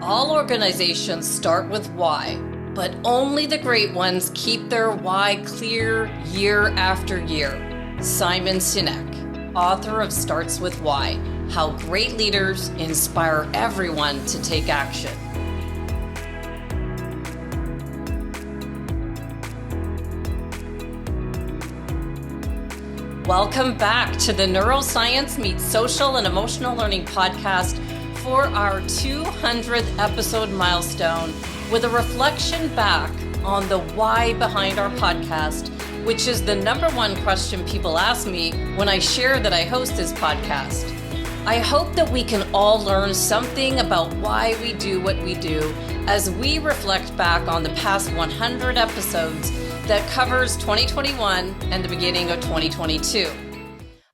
All organizations start with why, but only the great ones keep their why clear year after year. Simon Sinek, author of Starts With Why, How Great Leaders Inspire Everyone to Take Action. Welcome back to the Neuroscience Meets Social and Emotional Learning Podcast for our 200th episode milestone, with a reflection back on the why behind our podcast, which is the number one question people ask me when I share that I host this podcast. I hope that we can all learn something about why we do what we do as we reflect back on the past 100 episodes that covers 2021 and the beginning of 2022.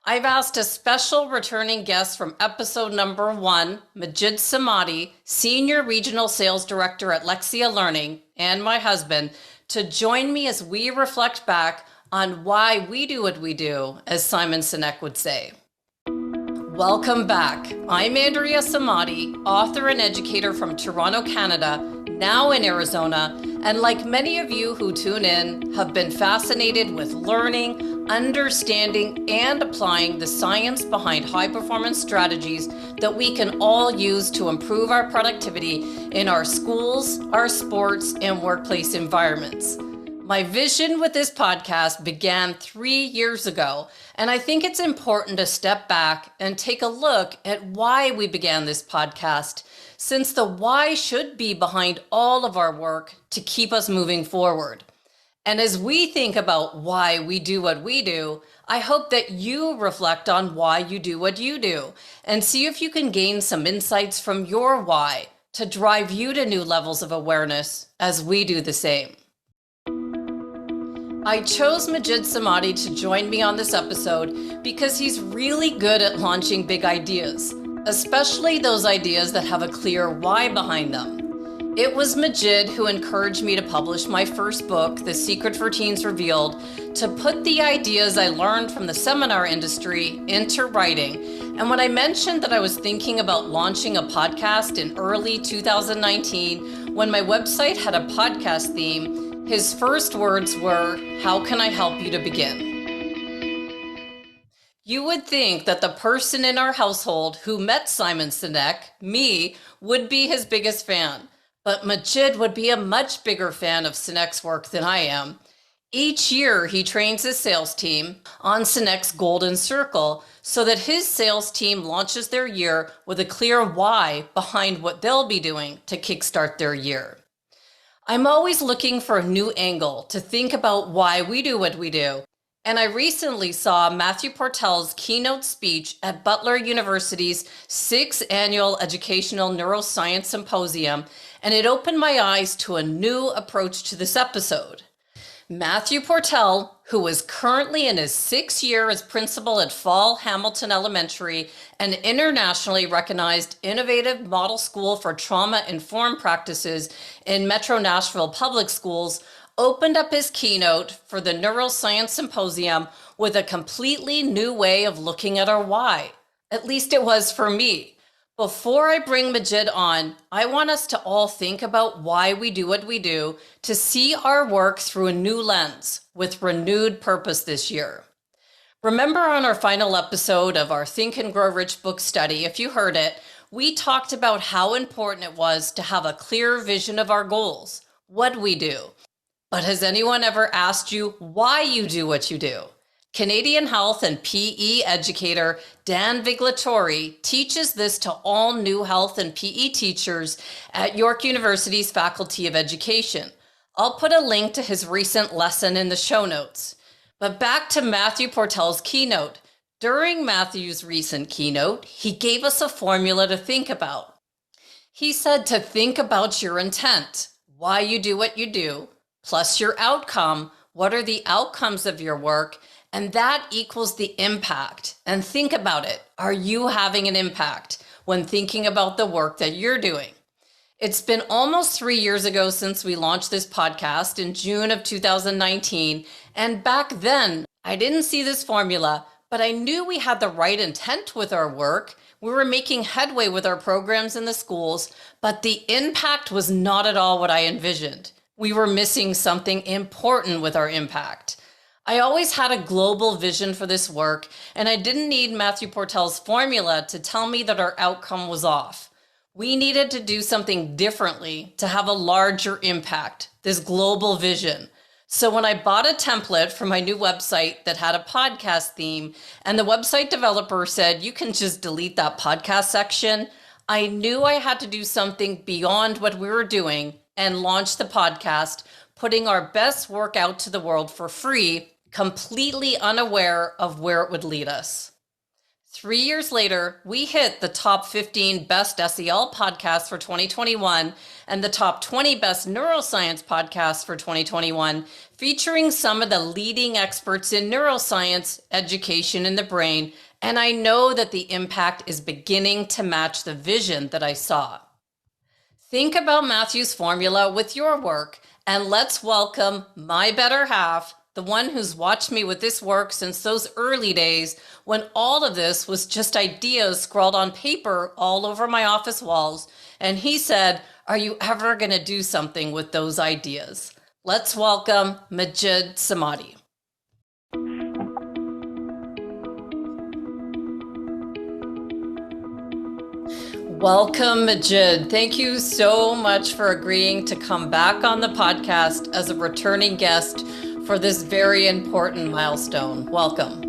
I've asked a special returning guest from episode number 1, Majid Samadi, Senior Regional Sales Director at Lexia Learning, and my husband, to join me as we reflect back on why we do what we do, as Simon Sinek would say. Welcome back. I'm Andrea Samadi, author and educator from Toronto, Canada, now in Arizona, and like many of you who tune in, have been fascinated with learning, understanding, and applying the science behind high-performance strategies that we can all use to improve our productivity in our schools, our sports, and workplace environments. My vision with this podcast began 3 years ago, and I think it's important to step back and take a look at why we began this podcast, since the why should be behind all of our work to keep us moving forward. And as we think about why we do what we do, I hope that you reflect on why you do what you do and see if you can gain some insights from your why to drive you to new levels of awareness as we do the same. I chose Majid Samadi to join me on this episode because he's really good at launching big ideas, especially those ideas that have a clear why behind them. It was Majid who encouraged me to publish my first book, The Secret for Teens Revealed, to put the ideas I learned from the seminar industry into writing. And when I mentioned that I was thinking about launching a podcast in early 2019, when my website had a podcast theme, his first words were, "How can I help you to begin?" You would think that the person in our household who met Simon Sinek, me, would be his biggest fan. But Majid would be a much bigger fan of Sinek's work than I am. Each year, he trains his sales team on Sinek's Golden Circle so that his sales team launches their year with a clear why behind what they'll be doing to kickstart their year. I'm always looking for a new angle to think about why we do what we do. And I recently saw Matthew Portel's keynote speech at Butler University's 6th Annual Educational Neuroscience Symposium, and it opened my eyes to a new approach to this episode. Matthew Portel, who is currently in his 6th year as principal at Fall Hamilton Elementary, an internationally recognized innovative model school for trauma-informed practices in Metro Nashville Public Schools, opened up his keynote for the Neuroscience Symposium with a completely new way of looking at our why. At least it was for me. Before I bring Majid on, I want us to all think about why we do what we do, to see our work through a new lens with renewed purpose this year. Remember on our final episode of our Think and Grow Rich book study, if you heard it, we talked about how important it was to have a clear vision of our goals, what we do. But has anyone ever asked you why you do what you do? Canadian health and PE educator Dan Viglatori teaches this to all new health and PE teachers at York University's Faculty of Education. I'll put a link to his recent lesson in the show notes. But back to Matthew Portel's keynote. During Matthew's recent keynote, he gave us a formula to think about. He said to think about your intent, why you do what you do, plus your outcome, what are the outcomes of your work, and that equals the impact. And think about it. Are you having an impact when thinking about the work that you're doing? It's been almost 3 years ago since we launched this podcast in June of 2019. And back then, I didn't see this formula, but I knew we had the right intent with our work. We were making headway with our programs in the schools, but the impact was not at all what I envisioned. We were missing something important with our impact. I always had a global vision for this work, and I didn't need Matthew Portel's formula to tell me that our outcome was off. We needed to do something differently to have a larger impact, this global vision. So when I bought a template for my new website that had a podcast theme, and the website developer said, you can just delete that podcast section, I knew I had to do something beyond what we were doing and launch the podcast, putting our best work out to the world for free, completely unaware of where it would lead us. 3 years later, we hit the top 15 best SEL podcasts for 2021 and the top 20 best neuroscience podcasts for 2021, featuring some of the leading experts in neuroscience, education, and the brain. And I know that the impact is beginning to match the vision that I saw. Think about Matthew's formula with your work, and let's welcome my better half, the one who's watched me with this work since those early days when all of this was just ideas scrawled on paper all over my office walls. And he said, are you ever going to do something with those ideas? Let's welcome Majid Samadi. Welcome, Majid. Thank you so much for agreeing to come back on the podcast as a returning guest for this very important milestone. Welcome.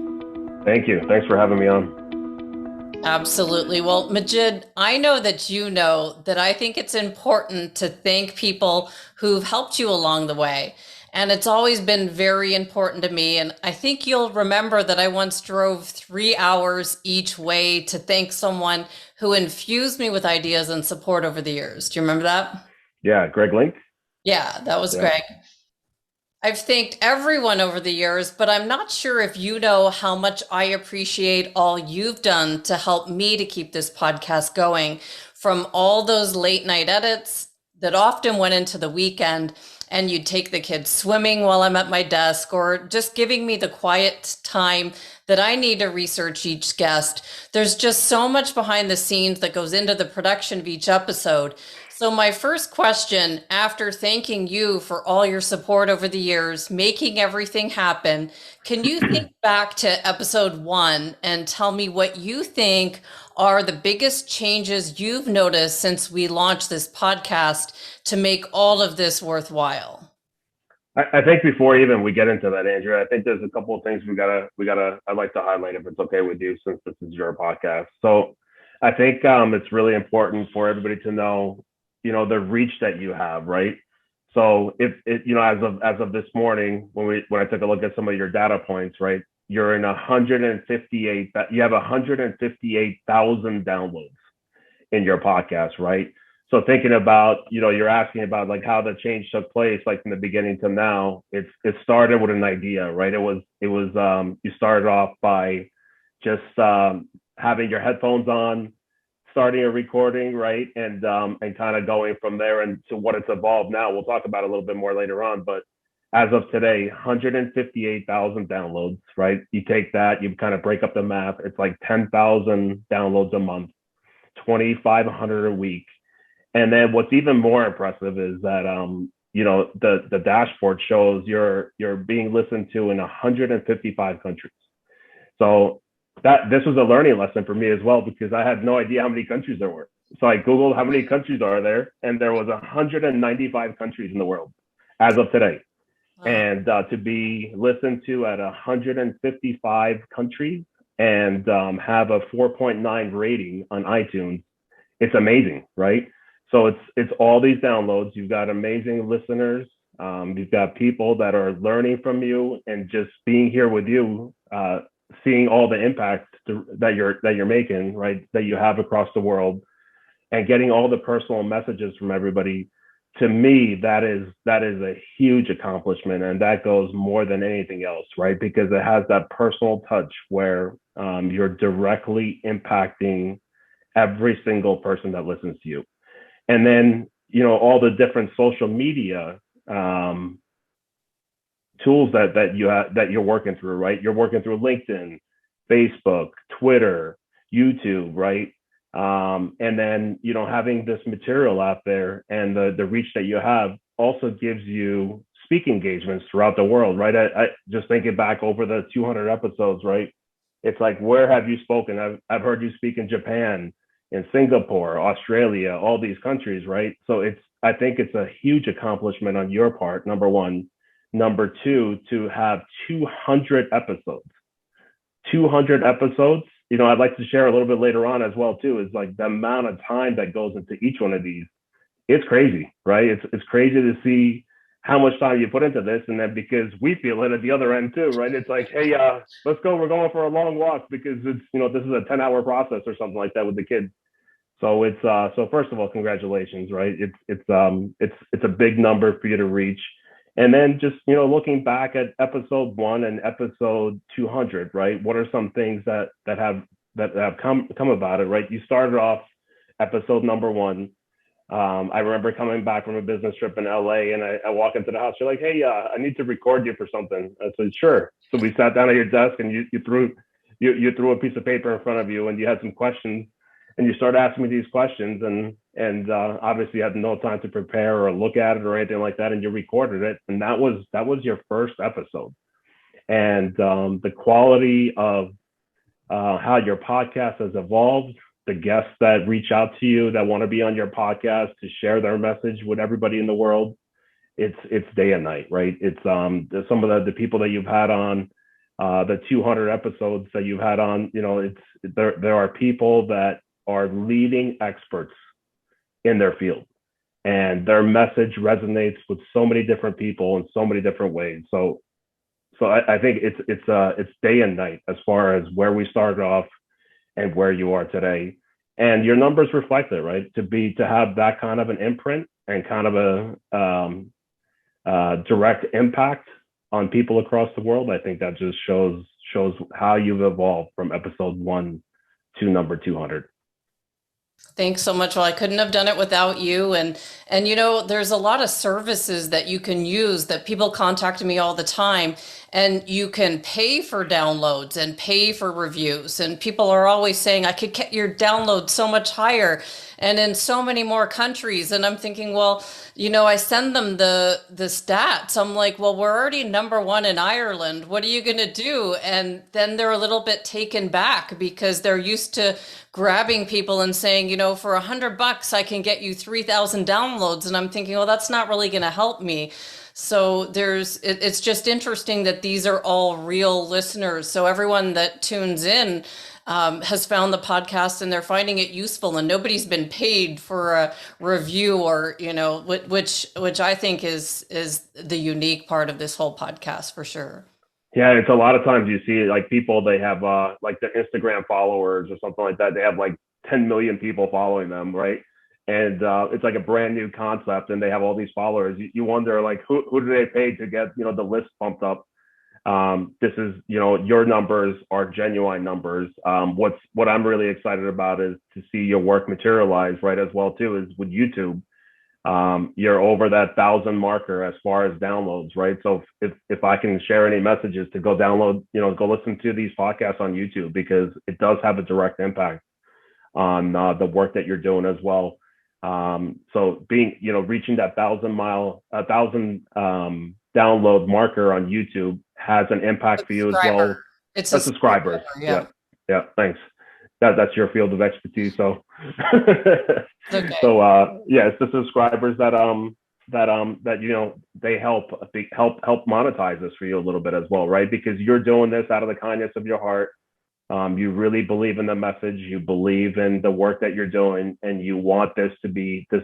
Thank you. Thanks for having me on. Absolutely. Well, Majid, I know that I think it's important to thank people who've helped you along the way. And it's always been very important to me. And I think you'll remember that I once drove 3 hours each way to thank someone who infused me with ideas and support over the years. Do you remember that? Yeah, Greg Link? Yeah, that was Greg. I've thanked everyone over the years, but I'm not sure if you know how much I appreciate all you've done to help me to keep this podcast going, from all those late night edits that often went into the weekend, and you'd take the kids swimming while I'm at my desk, or just giving me the quiet time that I need to research each guest. There's just so much behind the scenes that goes into the production of each episode. So my first question, after thanking you for all your support over the years, making everything happen, can you think back to episode 1 and tell me what you think are the biggest changes you've noticed since we launched this podcast to make all of this worthwhile? I think before even we get into that, Andrea, I think there's a couple of things I'd like to highlight if it's okay with you, since this is your podcast. So I think it's really important for everybody to know, the reach that you have, right? So if it, as of this morning, when I took a look at some of your data points, right, you're in 158, you have 158,000 downloads in your podcast, right? So thinking about, you're asking about like how the change took place, like from the beginning to now, it started with an idea, right? You started off by just having your headphones on, starting a recording, right? And kind of going from there and to what it's evolved now. We'll talk about it a little bit more later on, but as of today, 158,000 downloads, right? You take that, you kind of break up the math. It's like 10,000 downloads a month, 2,500 a week. And then what's even more impressive is that, the dashboard shows you're being listened to in 155 countries. So this was a learning lesson for me as well, because I had no idea how many countries there were. So I Googled how many countries are there, and there was 195 countries in the world as of today. Wow. And to be listened to at 155 countries and have a 4.9 rating on iTunes, it's amazing, right? So it's all these downloads. You've got amazing listeners. You've got people that are learning from you and just being here with you, seeing all the impact that you're making, right, that you have across the world, and getting all the personal messages from everybody. To me, that is a huge accomplishment, and that goes more than anything else, right? Because it has that personal touch where you're directly impacting every single person that listens to you. And then, all the different social media tools that you're working through, right? You're working through LinkedIn, Facebook, Twitter, YouTube, right? And then, having this material out there and the reach that you have also gives you speaking engagements throughout the world, right? I just thinking back over the 200 episodes, right? It's like, where have you spoken? I've heard you speak in Japan, in Singapore, Australia, all these countries, right? So I think it's a huge accomplishment on your part, number one. Number two, to have 200 episodes. 200 episodes. I'd like to share a little bit later on as well too, is like the amount of time that goes into each one of these. It's crazy, right? It's crazy to see how much time you put into this, and then because we feel it at the other end too, right? It's like, hey, let's go. We're going for a long walk because it's this is a 10-hour process or something like that with the kids. So it's so first of all, congratulations, right? It's a big number for you to reach. And then just, looking back at episode 1 and episode 200, right? What are some things that have come about it, right? You started off episode number 1. I remember coming back from a business trip in LA, and I walk into the house. You're like, hey, I need to record you for something. I said, sure. So we sat down at your desk, and you threw a piece of paper in front of you, and you had some questions, and you started asking me these questions, and obviously you had no time to prepare or look at it or anything like that, and you recorded it, and that was your first episode. And the quality of how your podcast has evolved, the guests that reach out to you that want to be on your podcast to share their message with everybody in the world, it's day and night, right? It's some of the people that you've had on the 200 episodes that you've had on, there are people that are leading experts in their field, and their message resonates with so many different people in so many different ways. So I think it's day and night as far as where we started off and where you are today, and your numbers reflect it, right? To have that kind of an imprint and kind of a direct impact on people across the world, I think that just shows how you've evolved from episode 1 to number 200. Thanks so much. Well, I couldn't have done it without you. And there's a lot of services that you can use that people contact me all the time, and you can pay for downloads and pay for reviews. And people are always saying, I could get your download so much higher and in so many more countries. And I'm thinking, well, I send them the stats. I'm like, well, we're already number 1 in Ireland. What are you going to do? And then they're a little bit taken back because they're used to grabbing people and saying, for $100, I can get you 3,000 downloads. And I'm thinking, well, that's not really going to help me. So it's just interesting that these are all real listeners. So everyone that tunes in has found the podcast and they're finding it useful, and nobody's been paid for a review or, which I think is the unique part of this whole podcast for sure. Yeah, it's a lot of times you see like people, they have like their Instagram followers or something like that. They have like 10 million people following them, right? And it's like a brand new concept, and they have all these followers. You wonder like who do they pay to get the list pumped up? This is your numbers are genuine numbers. What I'm really excited about is to see your work materialize, right? As well too is with YouTube. You're over that 1,000 marker as far as downloads, right? So if I can share any messages to go download, go listen to these podcasts on YouTube, because it does have a direct impact on the work that you're doing as well. So reaching that 1,000 download marker on YouTube has an impact for you as well. It's a subscribers. Yeah. Thanks. That's your field of expertise. So, okay. So it's the subscribers that they help monetize this for you a little bit as well, right? Because you're doing this out of the kindness of your heart. You really believe in the message, you believe in the work that you're doing, and you want this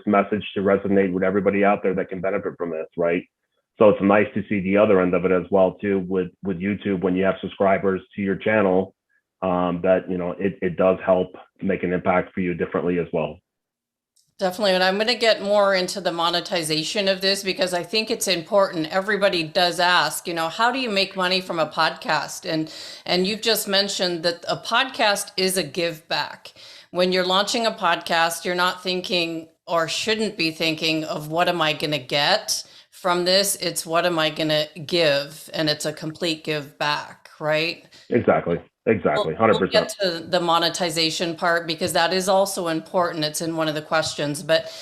message to resonate with everybody out there that can benefit from this, right? So it's nice to see the other end of it as well too with YouTube, when you have subscribers to your channel, that it does help make an impact for you differently as well. Definitely. And I'm going to get more into the monetization of this, because I think it's important. Everybody does ask, how do you make money from a podcast? And you've just mentioned that a podcast is a give back. When you're launching a podcast, you're not thinking, or shouldn't be thinking, of what am I going to get from this? It's what am I going to give? And it's a complete give back, right? Exactly. Exactly. We'll get 100%. to the monetization part because that is also important. It's in one of the questions. But,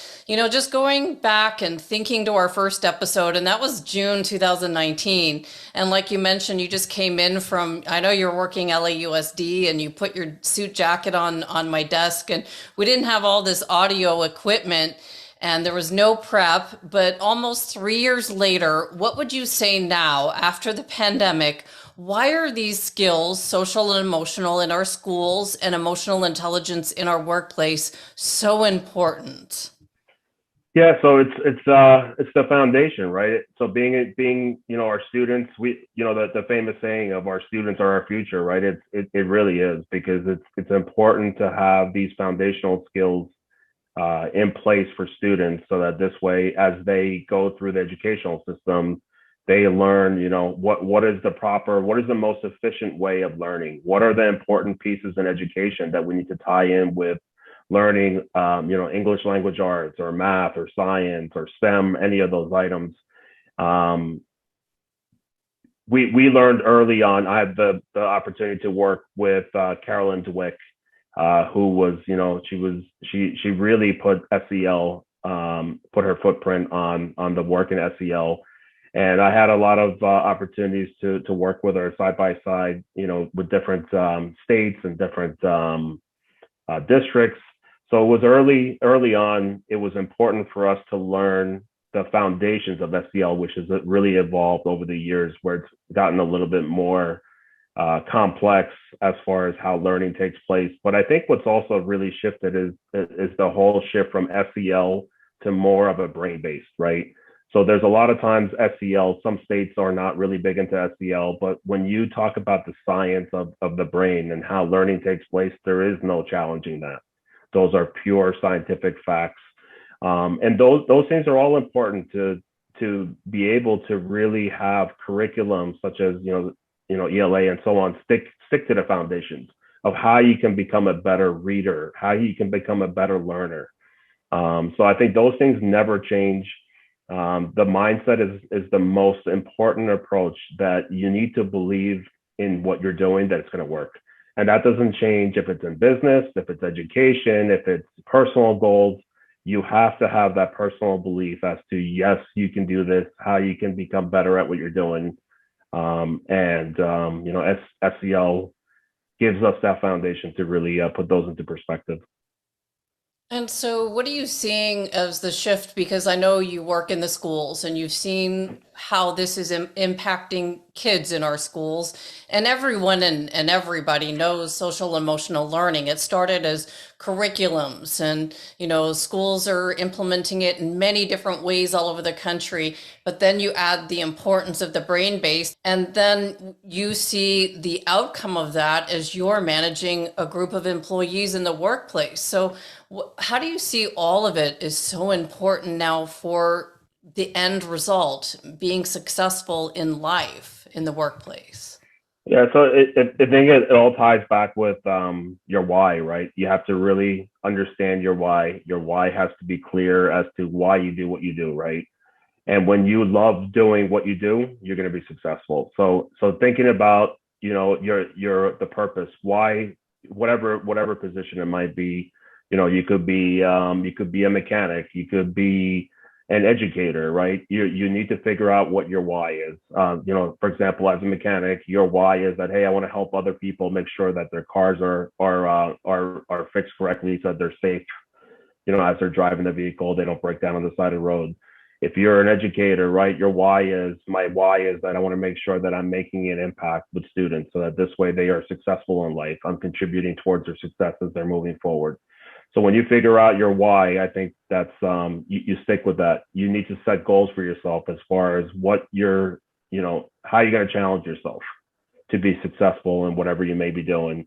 just going back and thinking to our first episode, and that was June 2019. And like you mentioned, you just came in from, I know you're working LAUSD and you put your suit jacket on my desk, and we didn't have all this audio equipment and there was no prep. But almost 3 years later, what would you say now after the pandemic? Why are these skills, social and emotional, in our schools and emotional intelligence in our workplace so important? Yeah, so it's the foundation, right? So being our students, we the famous saying of our students are our future, right? It really is, because it's important to have these foundational skills in place for students, so that this way, as they go through the educational system, they learn, what is the most efficient way of learning? What are the important pieces in education that we need to tie in with learning, English language arts or math or science or STEM, any of those items. We learned early on. I had the opportunity to work with Carolyn Dweck, who was, she really put SEL, put her footprint on the work in SEL. And I had a lot of opportunities to work with her side by side, with different states and different districts. So it was early on. It was important for us to learn the foundations of SEL, which has really evolved over the years, where it's gotten a little bit more complex as far as how learning takes place. But I think what's also really shifted is the whole shift from SEL to more of a brain-based, right? So there's a lot of times SEL, some states are not really big into SEL, but when you talk about the science of the brain and how learning takes place, there is no challenging that. Those are pure scientific facts. And those things are all important to be able to really have curriculum such as, ELA and so on, stick to the foundations of how you can become a better reader, how you can become a better learner. So I think those things never change. The mindset is the most important approach, that you need to believe in what you're doing, that it's going to work. And that doesn't change if it's in business, if it's education, if it's personal goals. You have to have that personal belief as to, yes, you can do this, how you can become better at what you're doing. SEL gives us that foundation to really put those into perspective. And so, what are you seeing as the shift? Because I know you work in the schools and you've seen how this is impacting kids in our schools, and everyone and everybody knows social emotional learning. It started as curriculums, and schools are implementing it in many different ways all over the country. But then you add the importance of the brain based, and then you see the outcome of that as you're managing a group of employees in the workplace. So how do you see all of it is so important now for the end result, being successful in life, in the workplace? Yeah, so I think it all ties back with your why, right? You have to really understand your why. Your why has to be clear as to why you do what you do, right? And when you love doing what you do, you're going to be successful. So thinking about the purpose, why, whatever position it might be, you could be a mechanic, you could be an educator, right? You need to figure out what your why is. For example, as a mechanic, your why is that, hey, I want to help other people make sure that their cars are fixed correctly, so that they're safe. As they're driving the vehicle, they don't break down on the side of the road. If you're an educator, right, my why is that I want to make sure that I'm making an impact with students, so that this way they are successful in life. I'm contributing towards their success as they're moving forward. So when you figure out your why, I think that's you stick with that. You need to set goals for yourself as far as what you're, how you're going to challenge yourself to be successful in whatever you may be doing.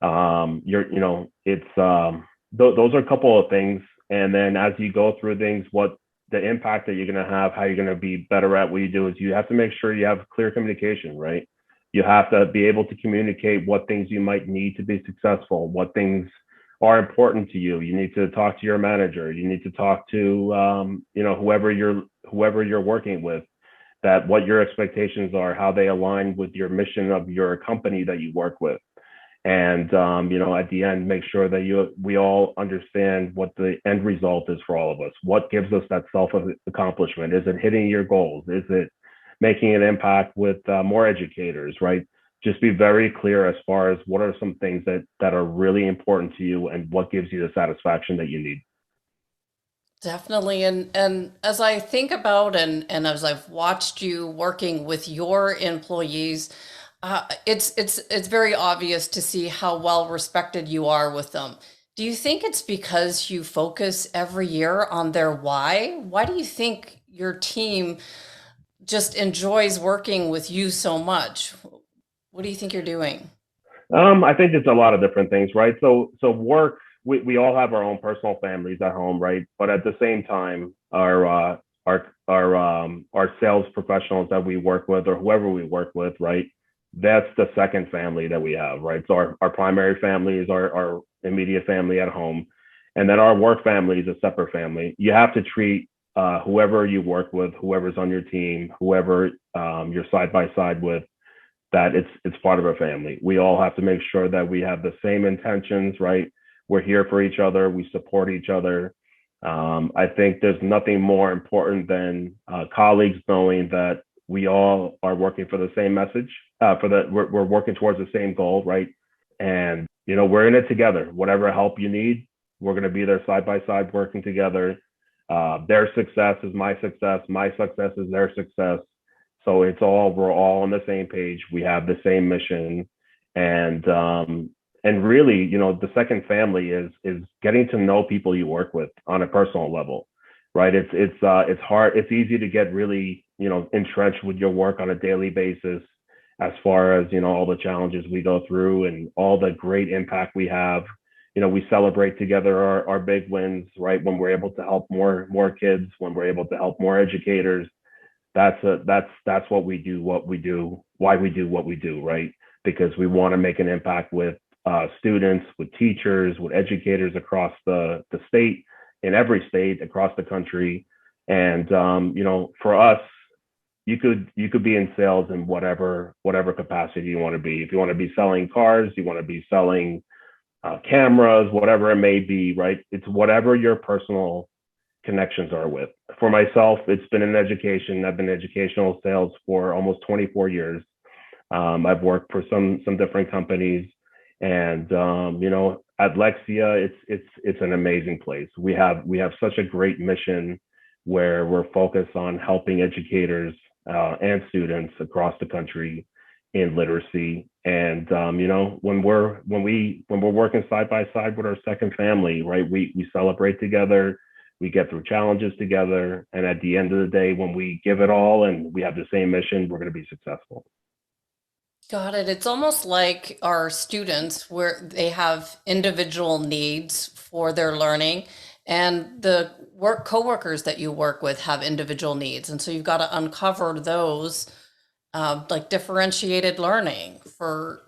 It's those are a couple of things. And then as you go through things, what the impact that you're going to have, how you're going to be better at what you do, is you have to make sure you have clear communication, right? You have to be able to communicate what things you might need to be successful, what things are important to you. You need to talk to your manager. You need to talk to whoever you're working with, that what your expectations are, how they align with your mission of your company that you work with. And at the end, make sure that we all understand what the end result is for all of us. What gives us that self accomplishment? Is it hitting your goals? Is it making an impact with more educators? Right. Just be very clear as far as what are some things that are really important to you and what gives you the satisfaction that you need. Definitely. And as I think about and as I've watched you working with your employees, it's very obvious to see how well respected you are with them. Do you think it's because you focus every year on their why? Why do you think your team just enjoys working with you so much? What do you think you're doing? I think it's a lot of different things, right? So work, we all have our own personal families at home, right? But at the same time, our sales professionals that we work with or whoever we work with, right? That's the second family that we have, right? So our primary family is our immediate family at home. And then our work family is a separate family. You have to treat whoever you work with, whoever's on your team, whoever you're side by side with, that it's part of our family. We all have to make sure that we have the same intentions, right? We're here for each other. We support each other. I think there's nothing more important than colleagues knowing that we all are working for the same message. We're working towards the same goal, right? And we're in it together. Whatever help you need, we're going to be there side by side, working together. Their success is my success. My success is their success. So we're all on the same page. We have the same mission, and really, the second family is getting to know people you work with on a personal level, right? It's hard. It's easy to get really entrenched with your work on a daily basis, as far as all the challenges we go through and all the great impact we have. We celebrate together our big wins, right? When we're able to help more kids, when we're able to help more educators. That's what we do, why we do what we do, right? Because we want to make an impact with students, with teachers, with educators across the state, in every state across the country. And for us, you could be in sales in whatever capacity you want to be. If you want to be selling cars, you want to be selling cameras, whatever it may be, right? It's whatever your personal connections are with. For myself, it's been in education. I've been in educational sales for almost 24 years. I've worked for some different companies, and at Lexia, it's an amazing place. We have such a great mission where we're focused on helping educators and students across the country in literacy. And when we're working side by side with our second family, right? We celebrate together. We get through challenges together. And at the end of the day, when we give it all and we have the same mission, we're going to be successful. Got it. It's almost like our students where they have individual needs for their learning and the coworkers that you work with have individual needs. And so you've got to uncover those like differentiated learning for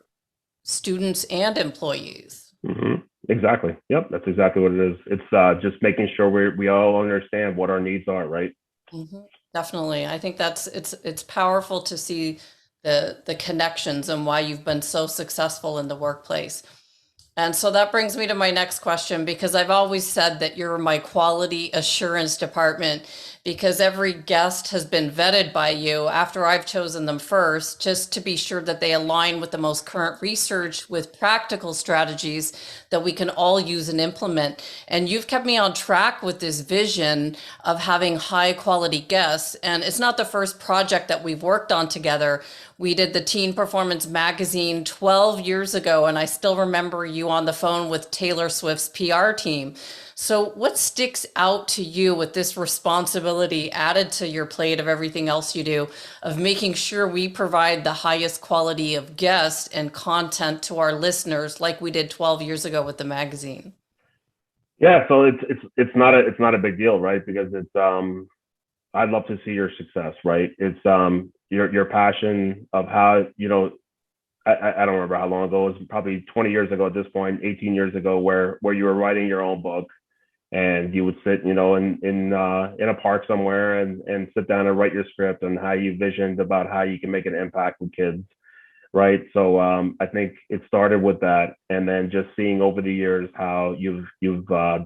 students and employees. Mm-hmm. Exactly. Yep. That's exactly what it is. It's just making sure we all understand what our needs are, right? Hmm. Definitely. I think it's powerful to see the connections and why you've been so successful in the workplace. And so that brings me to my next question, because I've always said that you're my quality assurance department, because every guest has been vetted by you after I've chosen them first, just to be sure that they align with the most current research with practical strategies that we can all use and implement. And you've kept me on track with this vision of having high quality guests. And it's not the first project that we've worked on together. We did the Teen Performance Magazine 12 years ago, and I still remember you on the phone with Taylor Swift's PR team. So, what sticks out to you with this responsibility added to your plate of everything else you do, of making sure we provide the highest quality of guests and content to our listeners, like we did 12 years ago with the magazine? Yeah. So it's not a big deal, right? Because I'd love to see your success, right? It's your passion of how I don't remember how long ago. It was probably 20 years ago at this point, 18 years ago, where you were writing your own book, and you would sit, in a park somewhere and sit down and write your script and how you visioned about how you can make an impact with kids. right? So I think it started with that, and then just seeing over the years how you've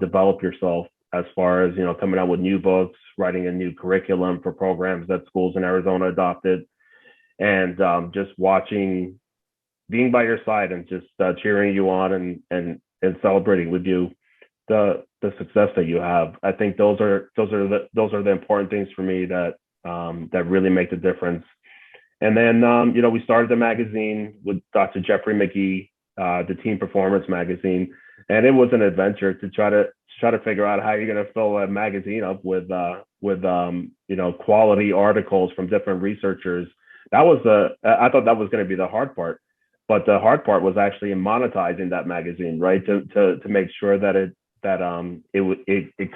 developed yourself as far as coming out with new books, writing a new curriculum for programs that schools in Arizona adopted, and just watching, being by your side and just cheering you on and celebrating with you the success that you have. I think those are the important things for me that that really make the difference. And then we started the magazine with Dr. Jeffrey McGee, the Team Performance magazine, and it was an adventure to try to figure out how you're going to fill a magazine up with quality articles from different researchers. I thought that was going to be the hard part, but the hard part was actually monetizing that magazine, right? To make sure that it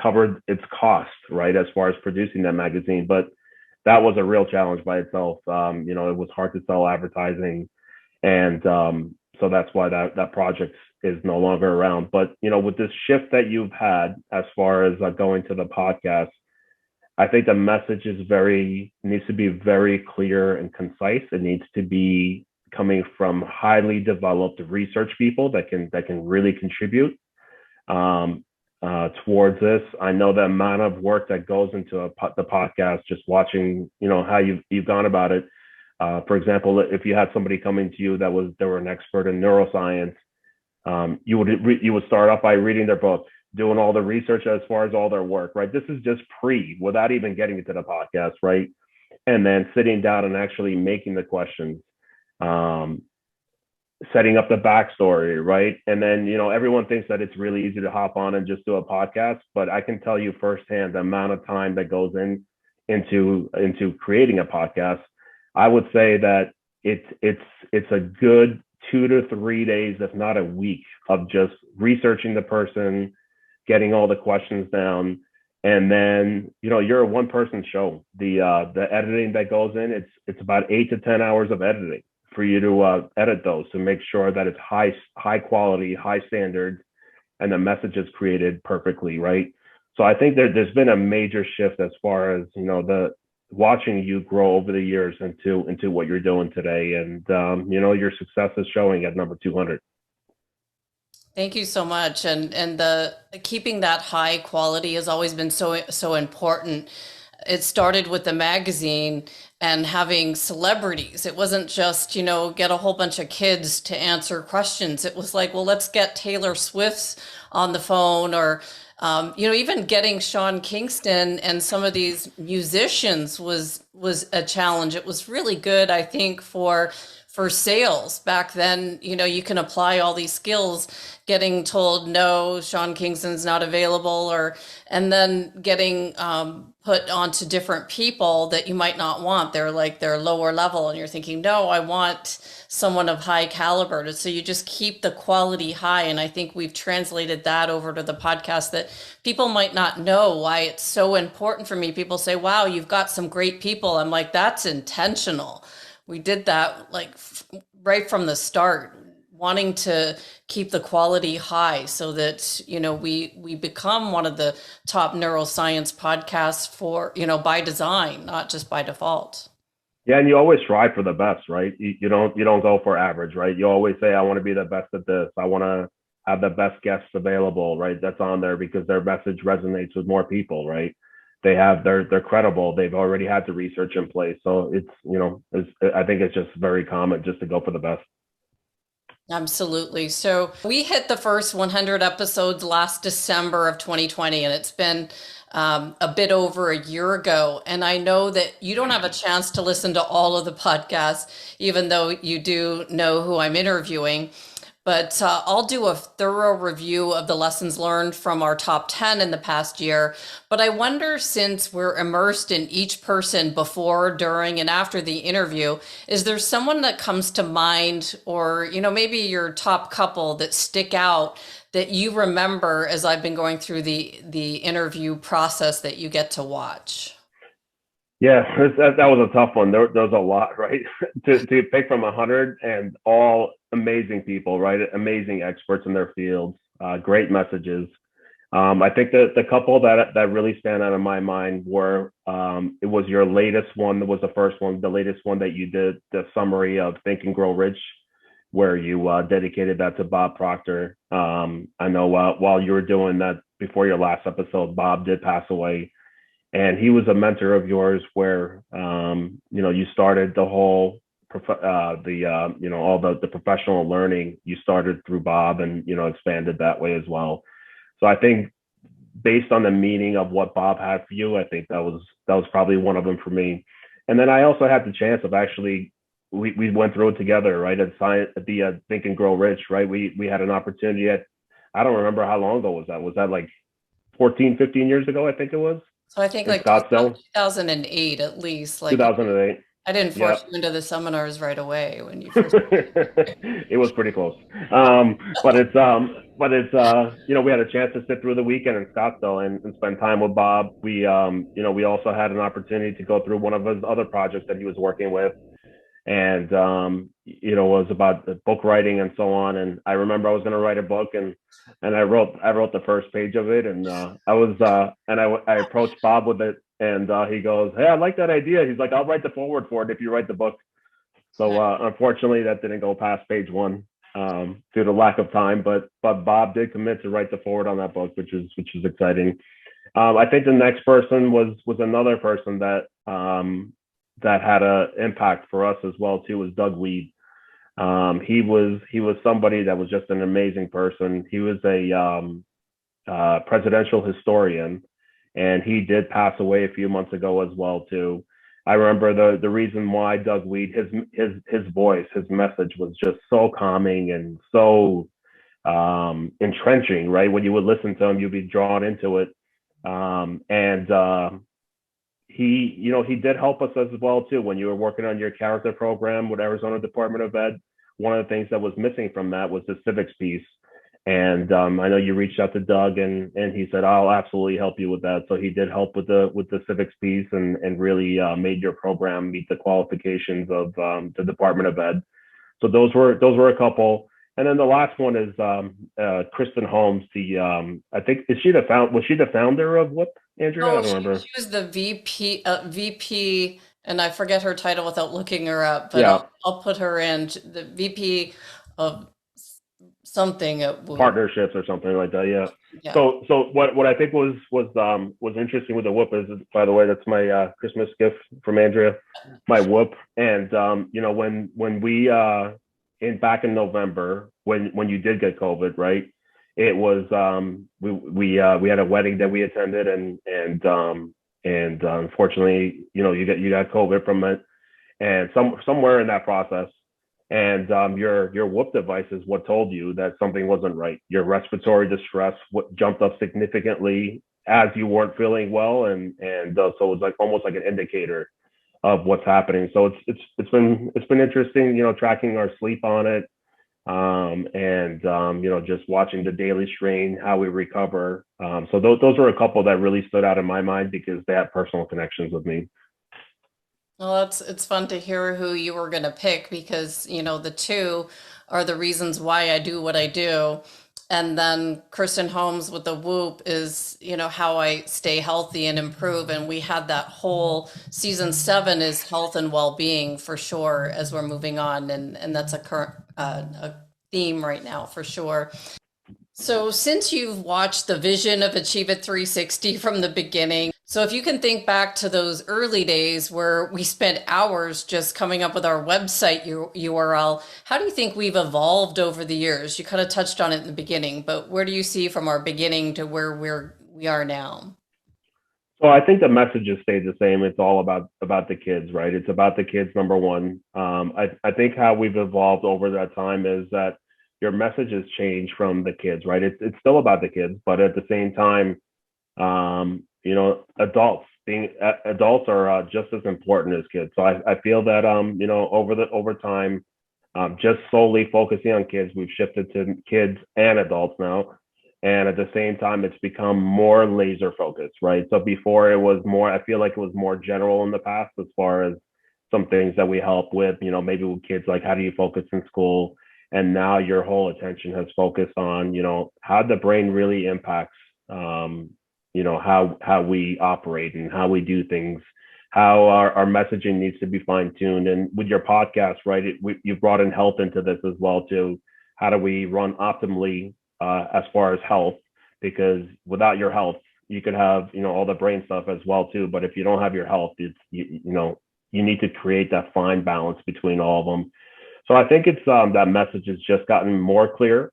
covered its cost, right, as far as producing that magazine. But that was a real challenge by itself. It was hard to sell advertising, and so that's why that project is no longer around. But with this shift that you've had as far as going to the podcast, I think the message needs to be very clear and concise. It needs to be coming from highly developed research people that can really contribute towards this. I know the amount of work that goes into the podcast, just watching, how you've gone about it. For example, if you had somebody coming to you that were an expert in neuroscience, you would start off by reading their book, doing all the research as far as all their work, right? This is just without even getting into the podcast, right? And then sitting down and actually making the questions, setting up the backstory, right? And then, everyone thinks that it's really easy to hop on and just do a podcast, but I can tell you firsthand the amount of time that goes into creating a podcast. I would say that it's a good 2 to 3 days, if not a week, of just researching the person, getting all the questions down. And then, you're a one-person show. The editing that goes in, it's about 8 to 10 hours of editing for you to edit those to make sure that it's high quality, high standards, and the message is created perfectly, right? So I think there's been a major shift as far as the watching you grow over the years into what you're doing today, and your success is showing at number 200. Thank you so much. And the keeping that high quality has always been so important. It started with the magazine and having celebrities. It wasn't just, get a whole bunch of kids to answer questions. It was like, well, let's get Taylor Swift on the phone, or even getting Sean Kingston and some of these musicians was a challenge. It was really good, I think, for sales back then. You can apply all these skills, getting told no, Sean Kingston's not available, and then getting put onto different people that you might not want. They're lower level, and you're thinking, no, I want someone of high caliber. So you just keep the quality high. And I think we've translated that over to the podcast, that people might not know why it's so important for me. People say, wow, you've got some great people. I'm like, that's intentional. We did that right from the start, wanting to keep the quality high so that, we become one of the top neuroscience podcasts for, by design, not just by default. Yeah, and you always strive for the best, right? You don't go for average, right? You always say, I want to be the best at this. I want to have the best guests available, right? That's on there because their message resonates with more people, right? They're credible. They've already had the research in place. So I think it's just very common just to go for the best. Absolutely. So we hit the first 100 episodes last December of 2020, and it's been a bit over a year ago. And I know that you don't have a chance to listen to all of the podcasts, even though you do know who I'm interviewing. But I'll do a thorough review of the lessons learned from our top 10 in the past year. But I wonder, since we're immersed in each person before, during, and after the interview, is there someone that comes to mind, or, maybe your top couple that stick out that you remember as I've been going through the interview process that you get to watch? Yeah, that was a tough one. There was a lot, right? to pick from 100, and all amazing people, right? Amazing experts in their fields, great messages. I think that the couple that really stand out in my mind were it was your latest one, that was the first one, the latest one that you did, the summary of Think and Grow Rich, where you dedicated that to Bob Proctor. I know while you were doing that before your last episode, Bob did pass away, and he was a mentor of yours where you started the whole all the professional learning you started through Bob, and expanded that way as well. So I think based on the meaning of what Bob had for you, I think that was probably one of them for me. And then I also had the chance of actually we went through it together, right? At the Think and Grow Rich, right? We had an opportunity at, I don't remember how long ago was that. Was that like 14, 15 years ago? I think it was So I think in like Scottsdale, 2008 at least. Like 2008. I didn't Yeah. force you into the seminars right away when you first. It was pretty close. We had a chance to sit through the weekend in Scottsdale and spend time with Bob. We also had an opportunity to go through one of his other projects that he was working with, and was about the book writing and so on. And I remember I was going to write a book, and I wrote the first page of it, and I approached Bob with it, and he goes, "Hey, I like that idea." He's like, "I'll write the forward for it if you write the book." So unfortunately, that didn't go past page one due to lack of time. But Bob did commit to write the forward on that book, which is exciting. I think the next person was another person that had an impact for us as well too, was Doug Weed. He was somebody that was just an amazing person. He was a presidential historian, and he did pass away a few months ago as well too. I remember the reason why Doug Weed, his voice, his message was just so calming and so entrenching, right? When you would listen to him, you'd be drawn into it. And he did help us as well too. When you were working on your character program with Arizona Department of Ed, one of the things that was missing from that was the civics piece. And I know you reached out to Doug, and he said, "I'll absolutely help you with that." So he did help with the civics piece, and really made your program meet the qualifications of the Department of Ed. So those were a couple. And then the last one is Kristen Holmes. I think was she the founder of what, Andrea? I No, don't remember. she was the VP, and I forget her title without looking her up, but Yeah, I'll put her in the VP of something at Whoop. partnerships or something like that. Yeah. Yeah. So what I think was interesting with the whoop is, by the way, that's my Christmas gift from Andrea, my whoop. And when we back in November, when you did get COVID, right? It was we had a wedding that we attended, and unfortunately, you got COVID from it, and somewhere in that process. And your whoop device is what told you that something wasn't right. Your respiratory distress jumped up significantly as you weren't feeling well, and so it was like almost like an indicator of what's happening. So it's been interesting, tracking our sleep on it, and just watching the daily strain, how we recover. So those are a couple that really stood out in my mind because they have personal connections with me. Well, it's fun to hear who you were going to pick because, the two are the reasons why I do what I do. And then Kristen Holmes with the Whoop is, how I stay healthy and improve. And we had that whole season 7 is health and well-being for sure as we're moving on. And that's a current a theme right now for sure. So since you've watched the vision of Achieve It 360 from the beginning, so if you can think back to those early days where we spent hours just coming up with our website URL, how do you think we've evolved over the years? You kind of touched on it in the beginning, but where do you see from our beginning to where we are now? So I think the messages stayed the same. It's all about the kids, right? It's about the kids, number one. I think how we've evolved over that time is that your messages change from the kids, right? It's still about the kids, but at the same time, adults are just as important as kids. So I feel that over time, just solely focusing on kids, we've shifted to kids and adults now. And at the same time, it's become more laser focused, right? So before it was more, I feel like it was more general in the past as far as some things that we help with, maybe with kids, like how do you focus in school? And now your whole attention has focused on, how the brain really impacts how we operate and how we do things, how our messaging needs to be fine tuned. And with your podcast, right, you brought in health into this as well too. How do we run optimally as far as health? Because without your health, you could have all the brain stuff as well too. But if you don't have your health, it's you need to create that fine balance between all of them. So I think it's that message has just gotten more clear,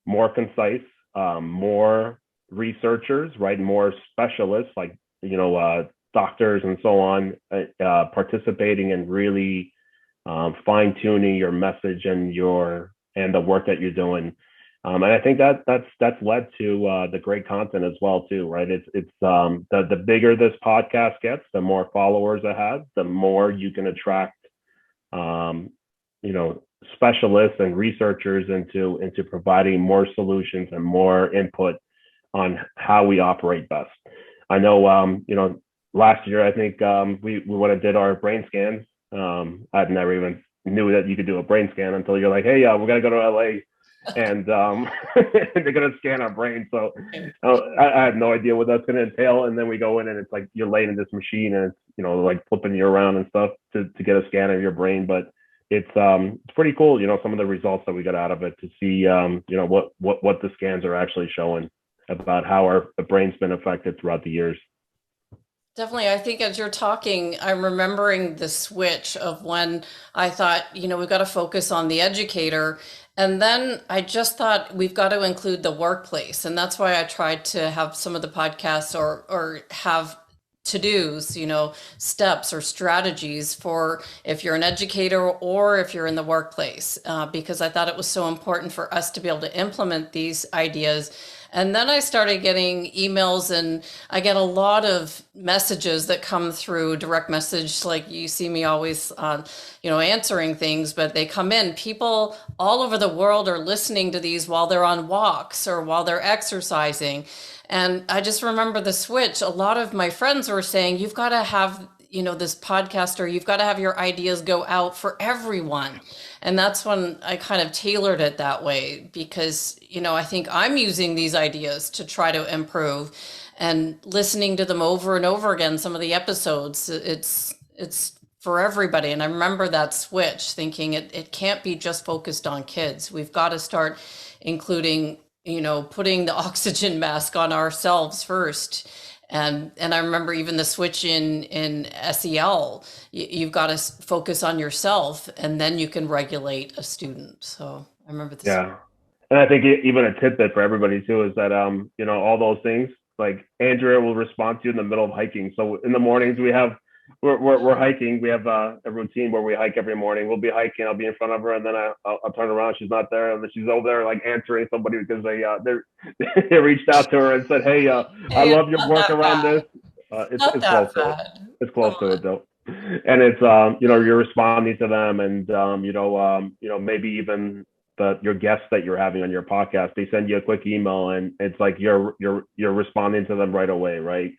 more concise, more researchers, right? More specialists like, doctors and so on, participating and really fine tuning your message and the work that you're doing. And I think that's led to the great content as well too, right? It's the bigger this podcast gets, the more followers it has, the more you can attract, specialists and researchers into providing more solutions and more input on how we operate best. I know, last year I think we went and did our brain scans. I'd never even knew that you could do a brain scan until you're like, hey, we're gonna go to LA and they're gonna scan our brain. So I had no idea what that's gonna entail. And then we go in and it's like you're laying in this machine and it's like flipping you around and stuff to get a scan of your brain. But it's pretty cool, some of the results that we got out of it to see what the scans are actually showing about how our brain's been affected throughout the years. Definitely. I think as you're talking, I'm remembering the switch of when I thought, we've got to focus on the educator. And then I just thought we've got to include the workplace. And that's why I tried to have some of the podcasts or have to-dos, steps or strategies for if you're an educator or if you're in the workplace, because I thought it was so important for us to be able to implement these ideas. And then I started getting emails, and I get a lot of messages that come through direct message, like you see me always, answering things, but they come in. People all over the world are listening to these while they're on walks or while they're exercising. And I just remember the switch. A lot of my friends were saying, you've got to have, this podcast, or you've got to have your ideas go out for everyone. And that's when I kind of tailored it that way because, I think I'm using these ideas to try to improve and listening to them over and over again. Some of the episodes, it's for everybody. And I remember that switch thinking it can't be just focused on kids. We've got to start including putting the oxygen mask on ourselves first. And I remember even the switch in SEL, you've got to focus on yourself and then you can regulate a student. So I remember this. Yeah. And I think even a tidbit for everybody too is that, all those things, like Andrea will respond to you in the middle of hiking. So in the mornings we're hiking. We have a routine where we hike every morning. We'll be hiking. I'll be in front of her, and then I'll turn around. She's not there, and then she's over there like answering somebody because they reached out to her and said, "Hey, I love your work around this." It's close to it. It's close to it though, and it's you're responding to them, and maybe even your guests that you're having on your podcast. They send you a quick email, and it's like you're responding to them right away, right?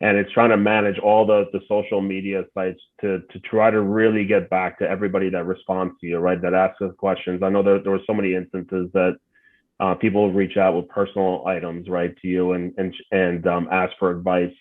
And it's trying to manage all the social media sites to try to really get back to everybody that responds to you, right? That asks us questions. I know there were so many instances that people reach out with personal items, right, to you and ask for advice.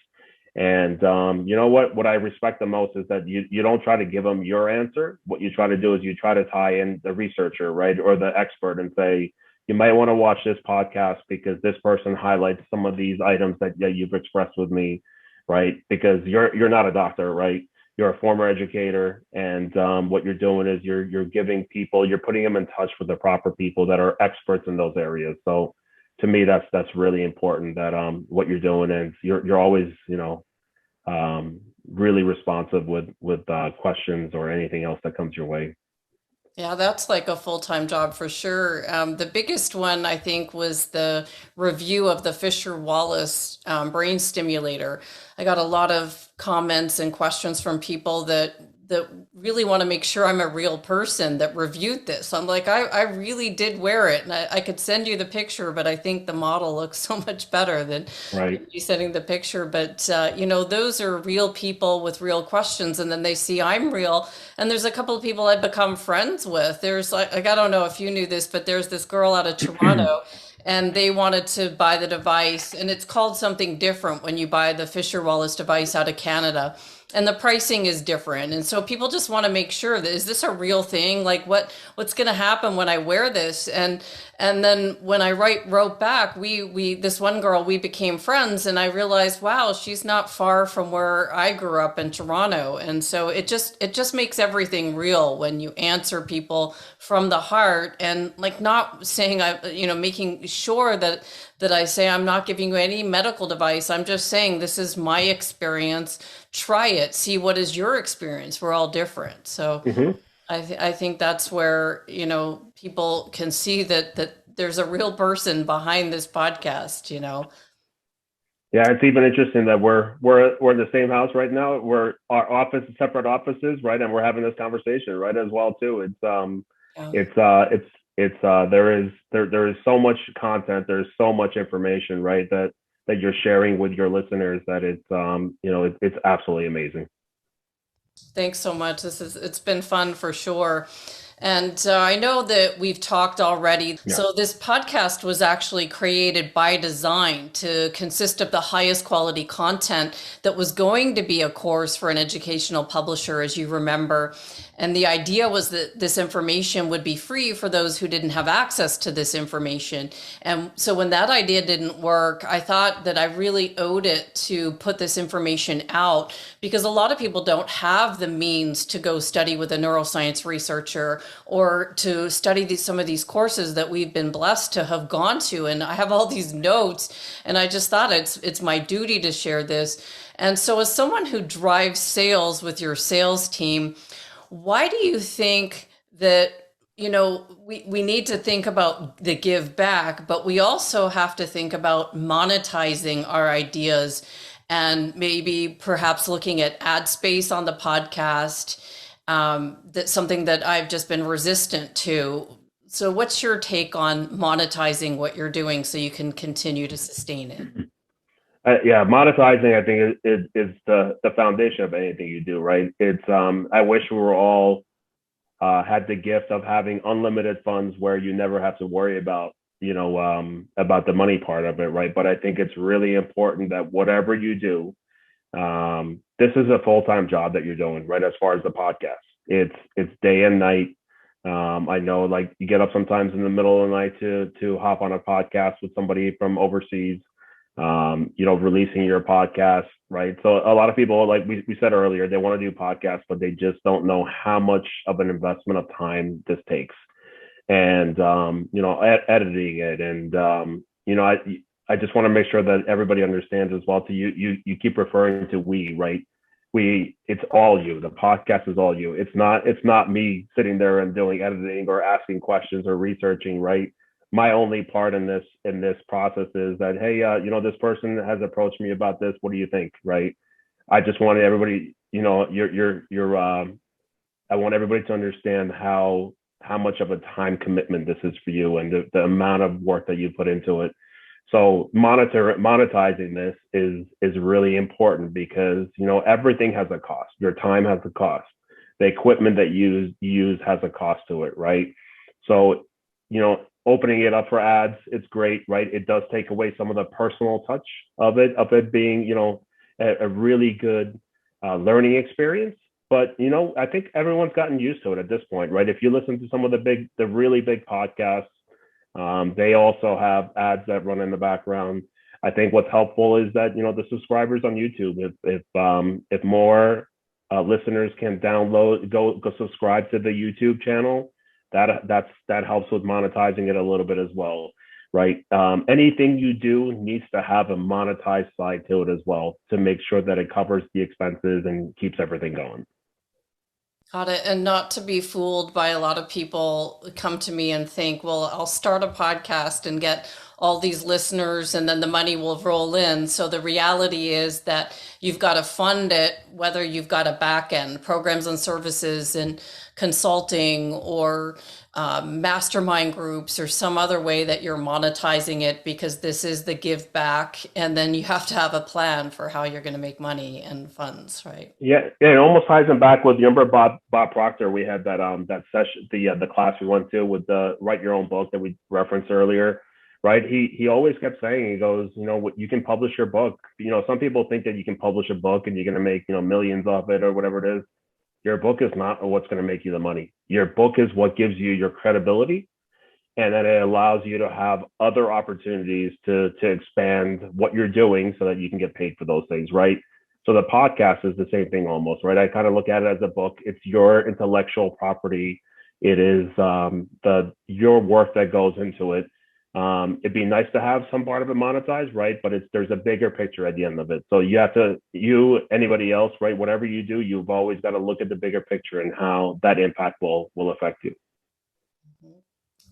And what I respect the most is that you don't try to give them your answer. What you try to do is you try to tie in the researcher, right, or the expert, and say, you might want to watch this podcast because this person highlights some of these items that you've expressed with me. Right, because you're not a doctor, right? You're a former educator, and what you're doing is you're giving people, you're putting them in touch with the proper people that are experts in those areas. So, to me, that's really important. That what you're doing, and you're always really responsive with questions or anything else that comes your way. Yeah, that's like a full-time job for sure. The biggest one, I think, was the review of the Fisher-Wallace brain stimulator. I got a lot of comments and questions from people that really want to make sure I'm a real person that reviewed this. I'm like, I really did wear it, and I could send you the picture, but I think the model looks so much better than you sending the picture. But those are real people with real questions, and then they see I'm real. And there's a couple of people I've become friends with. There's like I don't know if you knew this, but there's this girl out of Toronto. and they wanted to buy the device, and it's called something different when you buy the Fisher Wallace device out of Canada, and the pricing is different. And so people just want to make sure that, is this a real thing? Like what's going to happen when I wear this? And then when I wrote back, we this one girl, we became friends, and I realized, wow, she's not far from where I grew up in Toronto. And so it just makes everything real when you answer people from the heart, and like not saying, making sure that I say, I'm not giving you any medical advice. I'm just saying, this is my experience. Try it. See what is your experience. We're all different. So Mm-hmm. I think that's where, people can see that there's a real person behind this podcast. Yeah, it's even interesting that we're in the same house right now. We're our office, separate offices, right, and we're having this conversation, right, as well too. Yeah. There is so much content, there's so much information, right, that you're sharing with your listeners, that it's absolutely amazing. Thanks so much. It's been fun for sure. And I know that we've talked already. Yeah. So this podcast was actually created by design to consist of the highest quality content that was going to be a course for an educational publisher, as you remember. And the idea was that this information would be free for those who didn't have access to this information. And so when that idea didn't work, I thought that I really owed it to put this information out, because a lot of people don't have the means to go study with a neuroscience researcher or to study some of these courses that we've been blessed to have gone to. And I have all these notes, and I just thought it's my duty to share this. And so as someone who drives sales with your sales team, why do you think that, we need to think about the give back, but we also have to think about monetizing our ideas, and maybe perhaps looking at ad space on the podcast? That's something that I've just been resistant to. So what's your take on monetizing what you're doing so you can continue to sustain it? Yeah, monetizing, I think, is the foundation of anything you do, right? I wish we were all had the gift of having unlimited funds where you never have to worry about about the money part of it, right? But I think it's really important that whatever you do, this is a full-time job that you're doing, right? As far as the podcast, it's day and night. I know, like, you get up sometimes in the middle of the night to hop on a podcast with somebody from overseas, releasing your podcast, right? So a lot of people, like we said earlier, they want to do podcasts, but they just don't know how much of an investment of time this takes. And, editing it. And, I just want to make sure that everybody understands as well. You keep referring to we, right? It's all you. The podcast is all you. It's not me sitting there and doing editing or asking questions or researching, right? My only part in this process is that, hey, this person has approached me about this. What do you think, right? I just wanted everybody, I want everybody to understand how much of a time commitment this is for you, and the amount of work that you put into it. So monetizing this is really important, because everything has a cost. Your time has a cost. The equipment that you use has a cost to it, right? So opening it up for ads, it's great, right? It does take away some of the personal touch of it being a really good learning experience. But I think everyone's gotten used to it at this point, right? If you listen to some of the really big podcasts, they also have ads that run in the background. I think what's helpful is that the subscribers on YouTube, if more listeners can go subscribe to the YouTube channel, that helps with monetizing it a little bit as well, right? Anything you do needs to have a monetized side to it as well, to make sure that it covers the expenses and keeps everything going. Got it. And not to be fooled by a lot of people come to me and think, well, I'll start a podcast and get all these listeners and then the money will roll in. So the reality is that you've got to fund it, whether you've got a back end, programs and services and consulting, or mastermind groups, or some other way that you're monetizing it, because this is the give back. And then you have to have a plan for how you're going to make money and funds, right? Yeah, it almost ties them back with, you remember Bob Proctor? We had that session, the class we went to with the Write Your Own Book that we referenced earlier, right? He always kept saying, he goes, you can publish your book. Some people think that you can publish a book and you're going to make, millions off it or whatever it is. Your book is not what's going to make you the money. Your book is what gives you your credibility, and then it allows you to have other opportunities to expand what you're doing so that you can get paid for those things, right? So the podcast is the same thing almost, right? I kind of look at it as a book. It's your intellectual property. It is your work that goes into it. It'd be nice to have some part of it monetized, right? But there's a bigger picture at the end of it. So anybody else, right? Whatever you do, you've always got to look at the bigger picture and how that impact will affect you.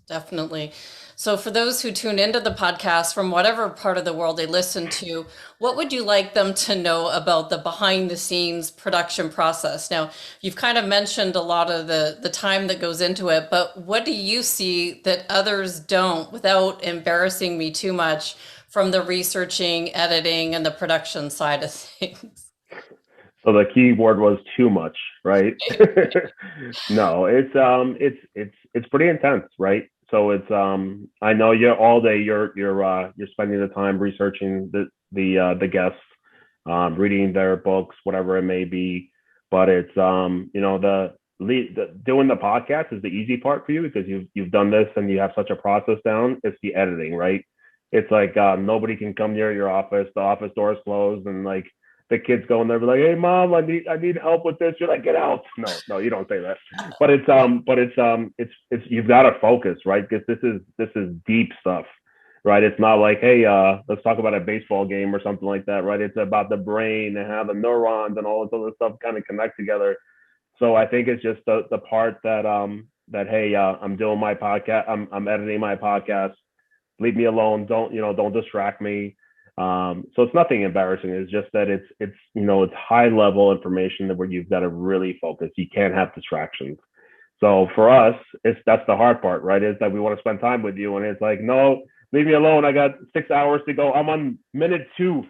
Definitely. So for those who tune into the podcast from whatever part of the world they listen to, what would you like them to know about the behind the scenes production process? Now, you've kind of mentioned a lot of the time that goes into it, but what do you see that others don't, without embarrassing me too much, from the researching, editing, and the production side of things? So the key word was too much, right? No, it's pretty intense, right? So it's I know all day you're spending the time researching the guests, reading their books, whatever it may be. But it's doing the podcast is the easy part for you because you've done this and you have such a process down. It's the editing, right? It's like nobody can come near your office. The office door is closed, and like the kids go in there, be like, "Hey, mom, I need help with this." You're like, "Get out!" No, you don't say that. But it's you've got to focus, right? Because this is deep stuff, right? It's not like, hey, let's talk about a baseball game or something like that, right? It's about the brain and how the neurons and all this other stuff kind of connect together. So I think it's just the part that hey, I'm doing my podcast, I'm editing my podcast. Leave me alone. Don't distract me. So it's nothing embarrassing. It's just that it's high level information that where you've got to really focus. You can't have distractions. So for us, that's the hard part, right? Is that we want to spend time with you, and it's like, no, leave me alone. I got 6 hours to go. I'm on minute 2.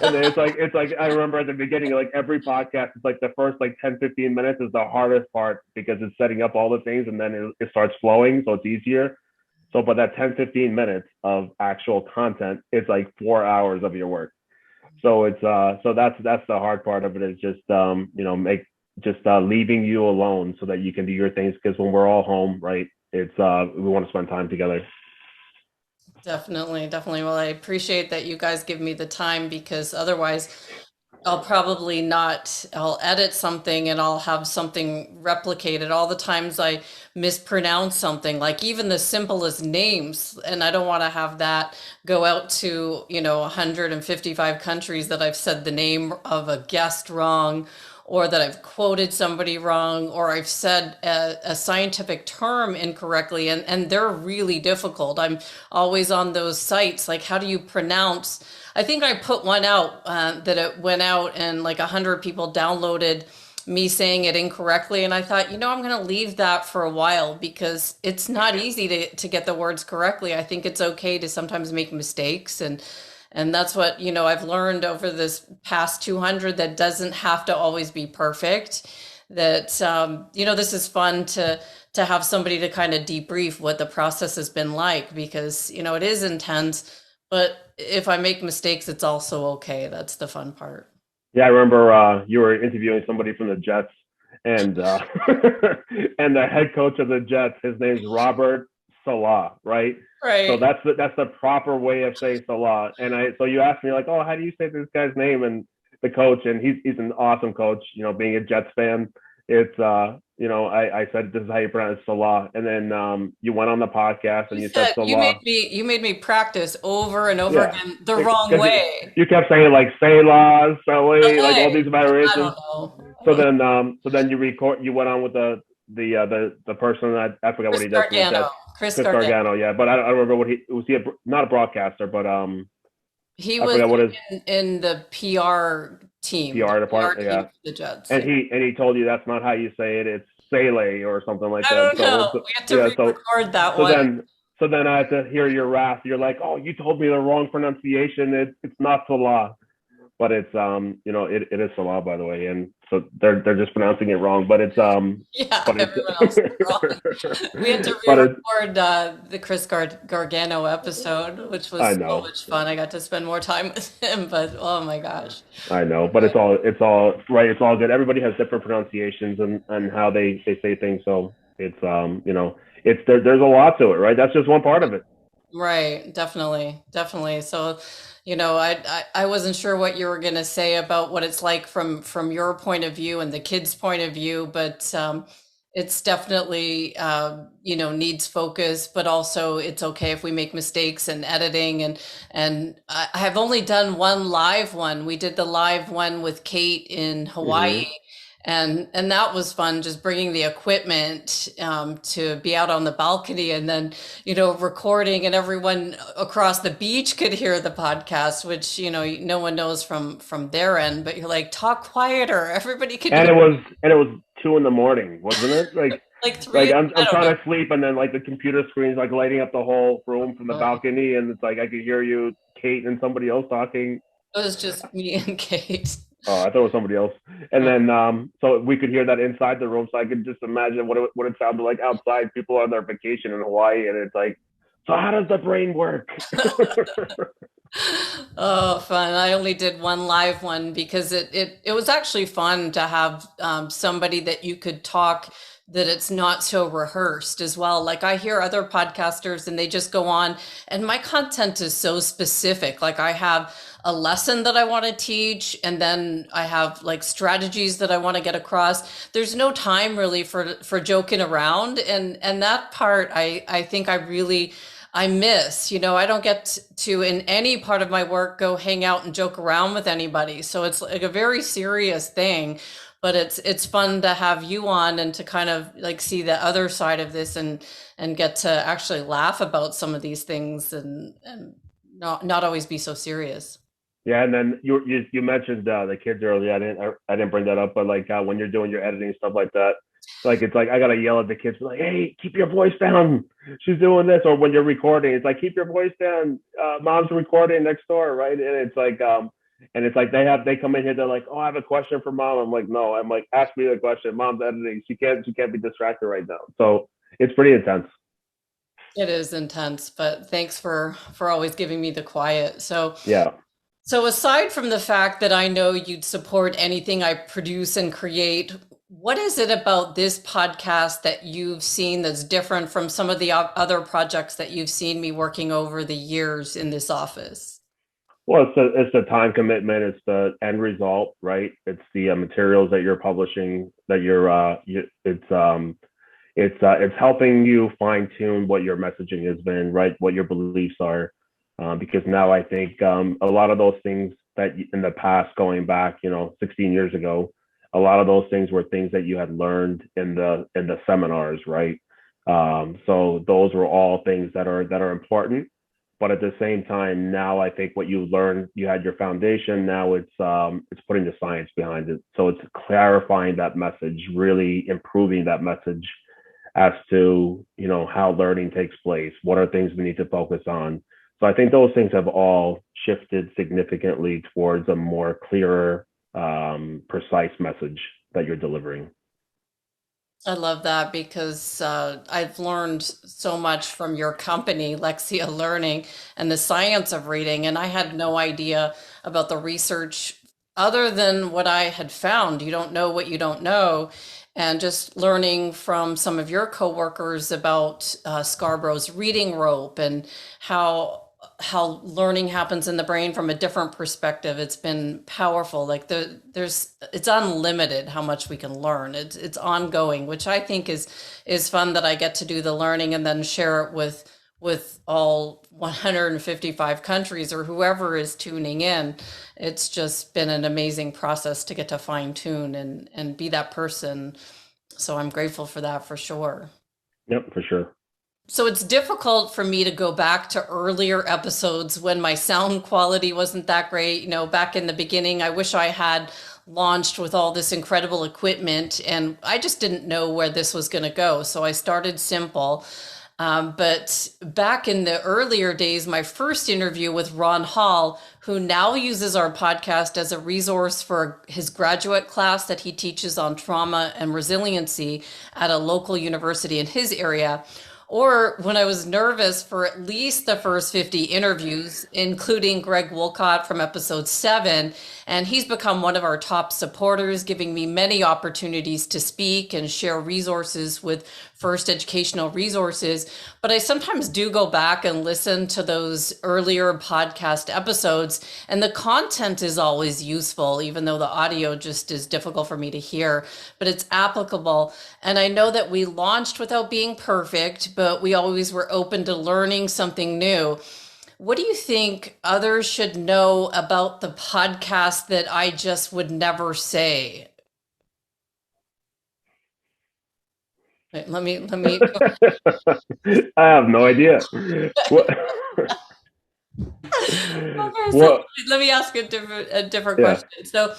And then it's like I remember at the beginning, like every podcast, it's like the first 10-15 minutes is the hardest part because it's setting up all the things, and then it starts flowing, so it's easier. So, but that 10-15 minutes of actual content is like 4 hours of your work. So it's so that's the hard part of it, is just leaving you alone so that you can do your things, because when we're all home, right, it's we want to spend time together. Definitely. Well, I appreciate that you guys give me the time, because otherwise I'll edit something and I'll have something replicated. All the times I mispronounce something, like even the simplest names, and I don't want to have that go out to, 155 countries that I've said the name of a guest wrong, or that I've quoted somebody wrong, or I've said a scientific term incorrectly, and they're really difficult. I'm always on those sites, like, how do you pronounce? I think I put one out that it went out and like 100 people downloaded me saying it incorrectly. And I thought, I'm going to leave that for a while, because it's not easy to get the words correctly. I think it's okay to sometimes make mistakes. And that's what, I've learned over this past 200, that doesn't have to always be perfect. That, this is fun to have somebody to kind of debrief what the process has been like, because, it is intense. But if I make mistakes, it's also okay. That's the fun part. Yeah, I remember you were interviewing somebody from the Jets, and and the head coach of the Jets, his name's Robert Saleh, right? Right. So that's the proper way of saying Saleh. And so you asked me, like, oh, how do you say this guy's name? And the coach, and he's an awesome coach. Being a Jets fan, it's I said, this is how you pronounce Salah. And then you went on the podcast and you said Salah. You made me practice over and over again the wrong way. You kept saying like Salah, Saleh, like all these variations. I don't know. So then you went on with the person that I forgot what he does. Chris Gargano, yeah. But I don't remember what was he not a broadcaster, but he was in the PR team. PR department, yeah. The Jets. And he told you that's not how you say it. It's Saleh or something like that. I don't know. We have to re-record that one. So then I had to hear your wrath. You're like, oh, you told me the wrong pronunciation. It's not Salah. but it's it is Salah, by the way, and so they're just pronouncing it wrong, but it's Yeah, but it's everyone else is wrong. We had to but it's re-record the Chris Gargano episode, which I was so know. much fun. I got to spend more time with him, but oh my gosh. I know, but it's all right. It's all good. Everybody has different pronunciations and how they say things. So it's it's there's a lot to it, right? That's just one part of it. Right, definitely, definitely. So, I wasn't sure what you were going to say about what it's like from your point of view and the kids' point of view, but it's definitely needs focus, but also it's okay if we make mistakes in editing and I have only done one live one. We did the live one with Kate in Hawaii. Hmm. And that was fun, just bringing the equipment to be out on the balcony and then recording, and everyone across the beach could hear the podcast, which no one knows from their end, but you're like, talk quieter, everybody could And hear. it was 2 a.m, wasn't it? Like Like three, I I'm don't know. trying to sleep, and then like the computer screen's like lighting up the whole room from the It balcony, and it's like I could hear you, Kate, and somebody else talking. was just me and Kate. Oh, I thought it was somebody else. And then so we could hear that inside the room, so I could just imagine what it sounded like outside. People on their vacation in Hawaii, and it's like, so how does the brain work? Oh, fun. I only did one live one because it was actually fun to have somebody that you could talk, that it's not so rehearsed as well. Like I hear other podcasters and they just go on, and my content is so specific. Like I have a lesson that I want to teach, and then I have like strategies that I want to get across. There's no time really for joking around, and that part I think I miss. I don't get to in any part of my work go hang out and joke around with anybody. So it's like a very serious thing, but it's fun to have you on and to kind of like see the other side of this and get to actually laugh about some of these things and not always be so serious. Yeah, and then you mentioned the kids earlier. I didn't bring that up, but like when you're doing your editing stuff like that, like it's like I gotta yell at the kids like, "Hey, keep your voice down. She's doing this." Or when you're recording, it's like, "Keep your voice down. Mom's recording next door, right?" And it's like they come in here. They're like, "Oh, I have a question for mom." I'm like, "No." I'm like, "Ask me the question. Mom's editing. She can't be distracted right now." So it's pretty intense. It is intense, but thanks for always giving me the quiet. Yeah. So aside from the fact that I know you'd support anything I produce and create, what is it about this podcast that you've seen that's different from some of the other projects that you've seen me working over the years in this office? Well, it's the time commitment. It's the end result, right? It's the materials that you're publishing. That it's helping you fine tune what your messaging has been, right? What your beliefs are, because now I think a lot of those things that in the past, going back, 16 years ago, a lot of those things were things that you had learned in the seminars, right? So those were all things that are important, but at the same time, now I think what you learned, you had your foundation. Now it's putting the science behind it. So it's clarifying that message, really improving that message as to how learning takes place, what are things we need to focus on. So I think those things have all shifted significantly towards a more clearer, precise message that you're delivering. I love that because I've learned so much from your company, Lexia Learning, and the science of reading. And I had no idea about the research other than what I had found. You don't know what you don't know. And just learning from some of your coworkers about Scarborough's reading rope and how learning happens in the brain from a different perspective. It's been powerful. Like it's unlimited how much we can learn. It's ongoing, which I think is fun, that I get to do the learning and then share it with all 155 countries or whoever is tuning in. It's just been an amazing process to get to fine tune and be that person. So I'm grateful for that for sure. Yep, for sure. So it's difficult for me to go back to earlier episodes when my sound quality wasn't that great. Back in the beginning, I wish I had launched with all this incredible equipment, and I just didn't know where this was going to go. So I started simple. But back in the earlier days, my first interview with Ron Hall, who now uses our podcast as a resource for his graduate class that he teaches on trauma and resiliency at a local university in his area. Or when I was nervous for at least the first 50 interviews, including Greg Wolcott from episode 7. And he's become one of our top supporters, giving me many opportunities to speak and share resources with First Educational Resources. But I sometimes do go back and listen to those earlier podcast episodes, and the content is always useful, even though the audio just is difficult for me to hear, but it's applicable. And I know that we launched without being perfect, but we always were open to learning something new. What do you think others should know about the podcast that I just would never say? Wait, let me. I have no idea. What? Okay, so let me ask a different question. So,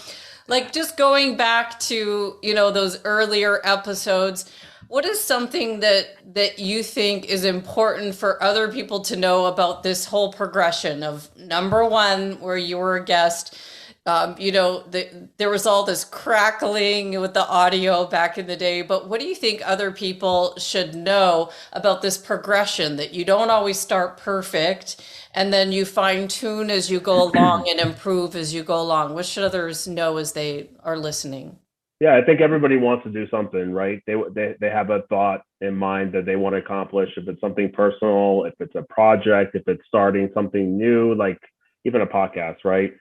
like, just going back to, those earlier episodes, what is something that you think is important for other people to know about this whole progression of number one, where you were a guest? There was all this crackling with the audio back in the day, but what do you think other people should know about this progression, that you don't always start perfect and then you fine tune as you go along and improve as you go along? What should others know as they are listening? Yeah, I think everybody wants to do something, right? They have a thought in mind that they want to accomplish. If it's something personal, if it's a project, if it's starting something new, like even a podcast, right?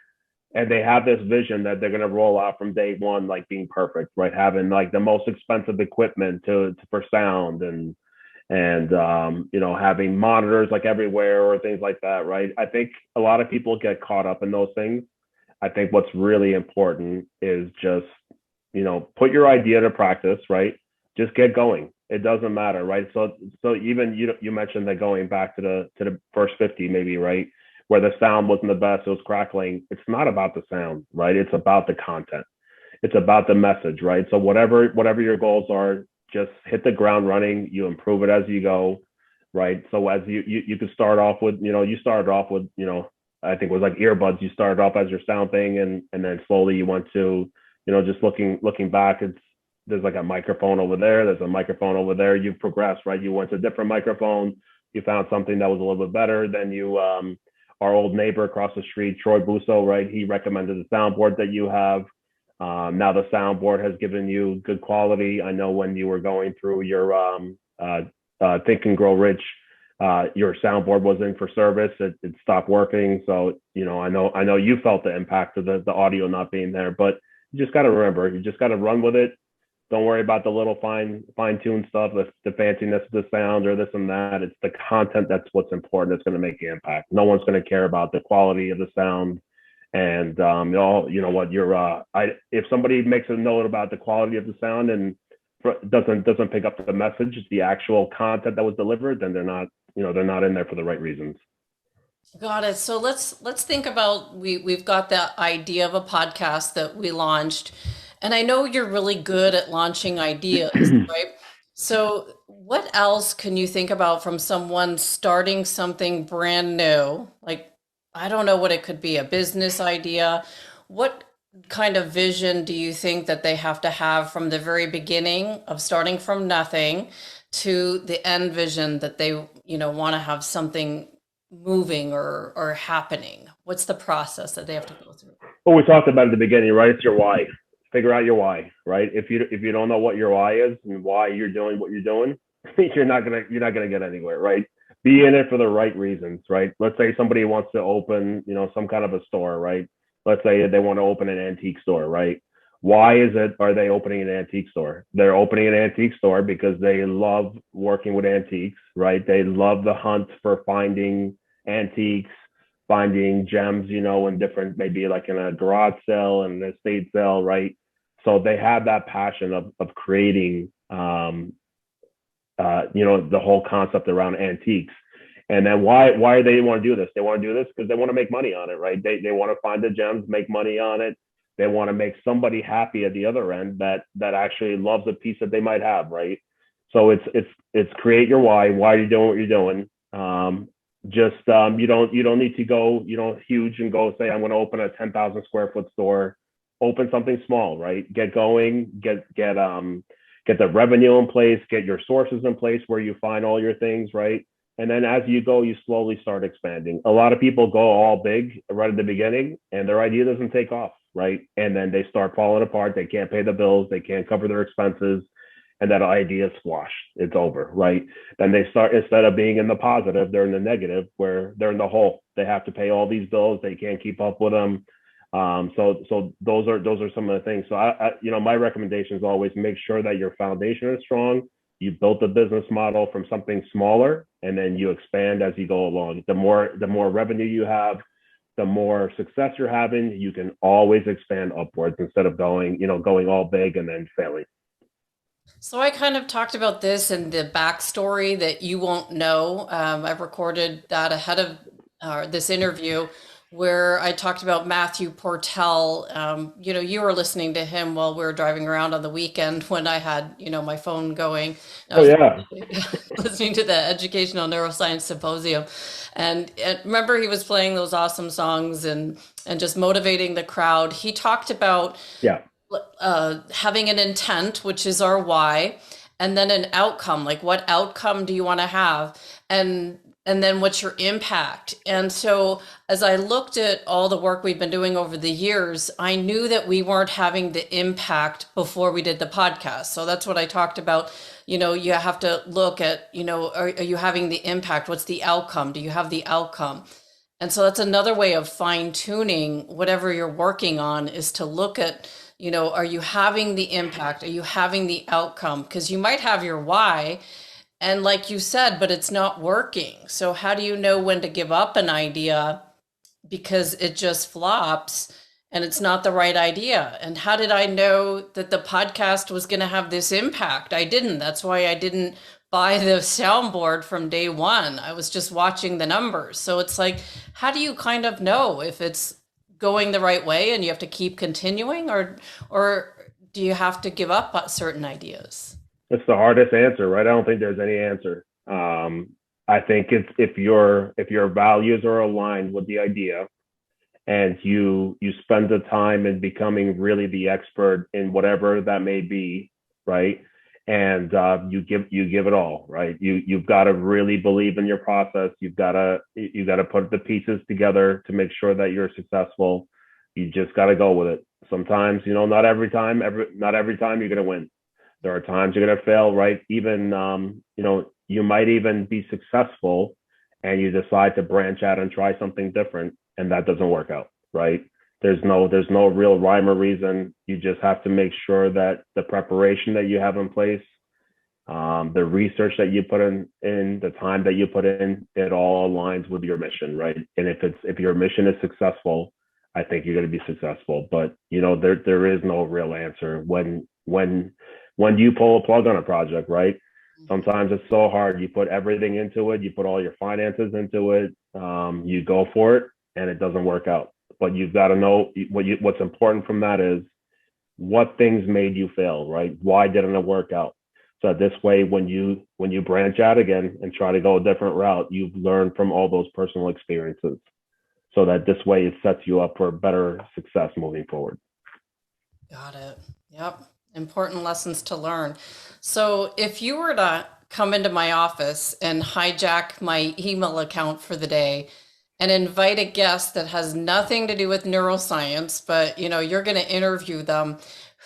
And they have this vision that they're going to roll out from day one, like being perfect, right? Having like the most expensive equipment for sound and having monitors like everywhere or things like that, right? I think a lot of people get caught up in those things. I think what's really important is just, put your idea to practice, right? Just get going. It doesn't matter, right? So even you mentioned that going back to the first 50 maybe, right? Where the sound wasn't the best, it was crackling. It's not about the sound, right? It's about the content. It's about the message, right? So whatever your goals are, just hit the ground running. You improve it as you go, right? So as you could start off with, you started off with, I think it was like earbuds. You started off as your sound thing, and then slowly you went to, just looking back, there's like a microphone over there. There's a microphone over there. You've progressed, right? You went to a different microphone. You found something that was a little bit better. Then you, our old neighbor across the street, Troy Busso, right? He recommended the soundboard that you have. Now the soundboard has given you good quality. I know when you were going through your Think and Grow Rich, your soundboard was in for service. It stopped working. So, I know you felt the impact of the audio not being there, but you just got to remember, you just got to run with it. Don't worry about the little fine tune stuff, the fanciness of the sound or this and that. It's the content that's what's important. That's going to make the impact. No one's going to care about the quality of the sound. And if somebody makes a note about the quality of the sound and doesn't pick up the message, the actual content that was delivered, then they're not in there for the right reasons. Got it. So let's think about, we've got that idea of a podcast that we launched. And I know you're really good at launching ideas, right? So what else can you think about from someone starting something brand new? Like, I don't know what it could be, a business idea. What kind of vision do you think that they have to have from the very beginning of starting from nothing to the end vision that they, want to have something moving or happening? What's the process that they have to go through? Well, we talked about at the beginning, right? It's your why. Figure out your why, right? If you don't know what your why is and why you're doing what you're doing, you're not gonna get anywhere, right? Be in it for the right reasons, right? Let's say somebody wants to open, some kind of a store, right? Let's say they want to open an antique store, right? Why are they opening an antique store? They're opening an antique store because they love working with antiques, right? They love the hunt for finding antiques, finding gems, in different, maybe like in a garage sale and an estate sale, right? So they have that passion of creating, the whole concept around antiques. And then why do they want to do this? They want to do this because they want to make money on it, right? They want to find the gems, make money on it. They want to make somebody happy at the other end that actually loves a piece that they might have, right? So it's create your why. Why are you doing what you're doing? Just you don't need to go huge and go say I'm going to open a 10,000 square foot store. Open something small, right? Get going, get the revenue in place, get your sources in place where you find all your things, right? And then as you go, you slowly start expanding. A lot of people go all big right at the beginning and their idea doesn't take off, right? And then they start falling apart. They can't pay the bills, they can't cover their expenses, and that idea is squashed. It's over, right? Then they start, instead of being in the positive, they're in the negative where they're in the hole. They have to pay all these bills. They can't keep up with them. So those are some of the things. So my recommendation is always make sure that your foundation is strong. You built a business model from something smaller, and then you expand as you go along. The more revenue you have, the more success you're having. You can always expand upwards instead of going all big and then failing. So I kind of talked about this in the backstory that you won't know. I've recorded that ahead of this interview where I talked about Matthew Portell. You were listening to him while we were driving around on the weekend when I had, my phone going. Oh, yeah. Listening to the Educational Neuroscience Symposium. And remember, he was playing those awesome songs and just motivating the crowd. He talked about having an intent, which is our why, and then an outcome, like what outcome do you want to have? And then what's your impact? And so as I looked at all the work we've been doing over the years, I knew that we weren't having the impact before we did the podcast. So that's what I talked about. You have to look at, are you having the impact? What's the outcome? Do you have the outcome? And so that's another way of fine tuning whatever you're working on, is to look at, are you having the impact? Are you having the outcome? Because you might have your why, and like you said, but it's not working. So how do you know when to give up an idea because it just flops and it's not the right idea? And how did I know that the podcast was going to have this impact? I didn't. That's why I didn't buy the soundboard from day one. I was just watching the numbers. So it's like, how do you kind of know if it's going the right way and you have to keep continuing, or do you have to give up certain ideas? It's the hardest answer, right? I don't think there's any answer. I think it's if your values are aligned with the idea, and you spend the time in becoming really the expert in whatever that may be, right? And you give it all, right? You've got to really believe in your process. You've got to put the pieces together to make sure that you're successful. You just got to go with it. Sometimes, not every time you're going to win. There are times you're going to fail, right? Even, you might even be successful and you decide to branch out and try something different, and that doesn't work out, right? There's no real rhyme or reason. You just have to make sure that the preparation that you have in place, the research that you put in, the time that you put in, it all aligns with your mission, right? And if your mission is successful, I think you're going to be successful. But there is no real answer when you pull a plug on a project, right? Sometimes it's so hard. You put everything into it. You put all your finances into it. You go for it, and it doesn't work out. But you've got to know what's important from that is what things made you fail, right? Why didn't it work out? So this way, when you branch out again and try to go a different route, you've learned from all those personal experiences. So that this way it sets you up for better success moving forward. Got it. Yep. Important lessons to learn. So if you were to come into my office and hijack my email account for the day and invite a guest that has nothing to do with neuroscience, but you're going to interview them,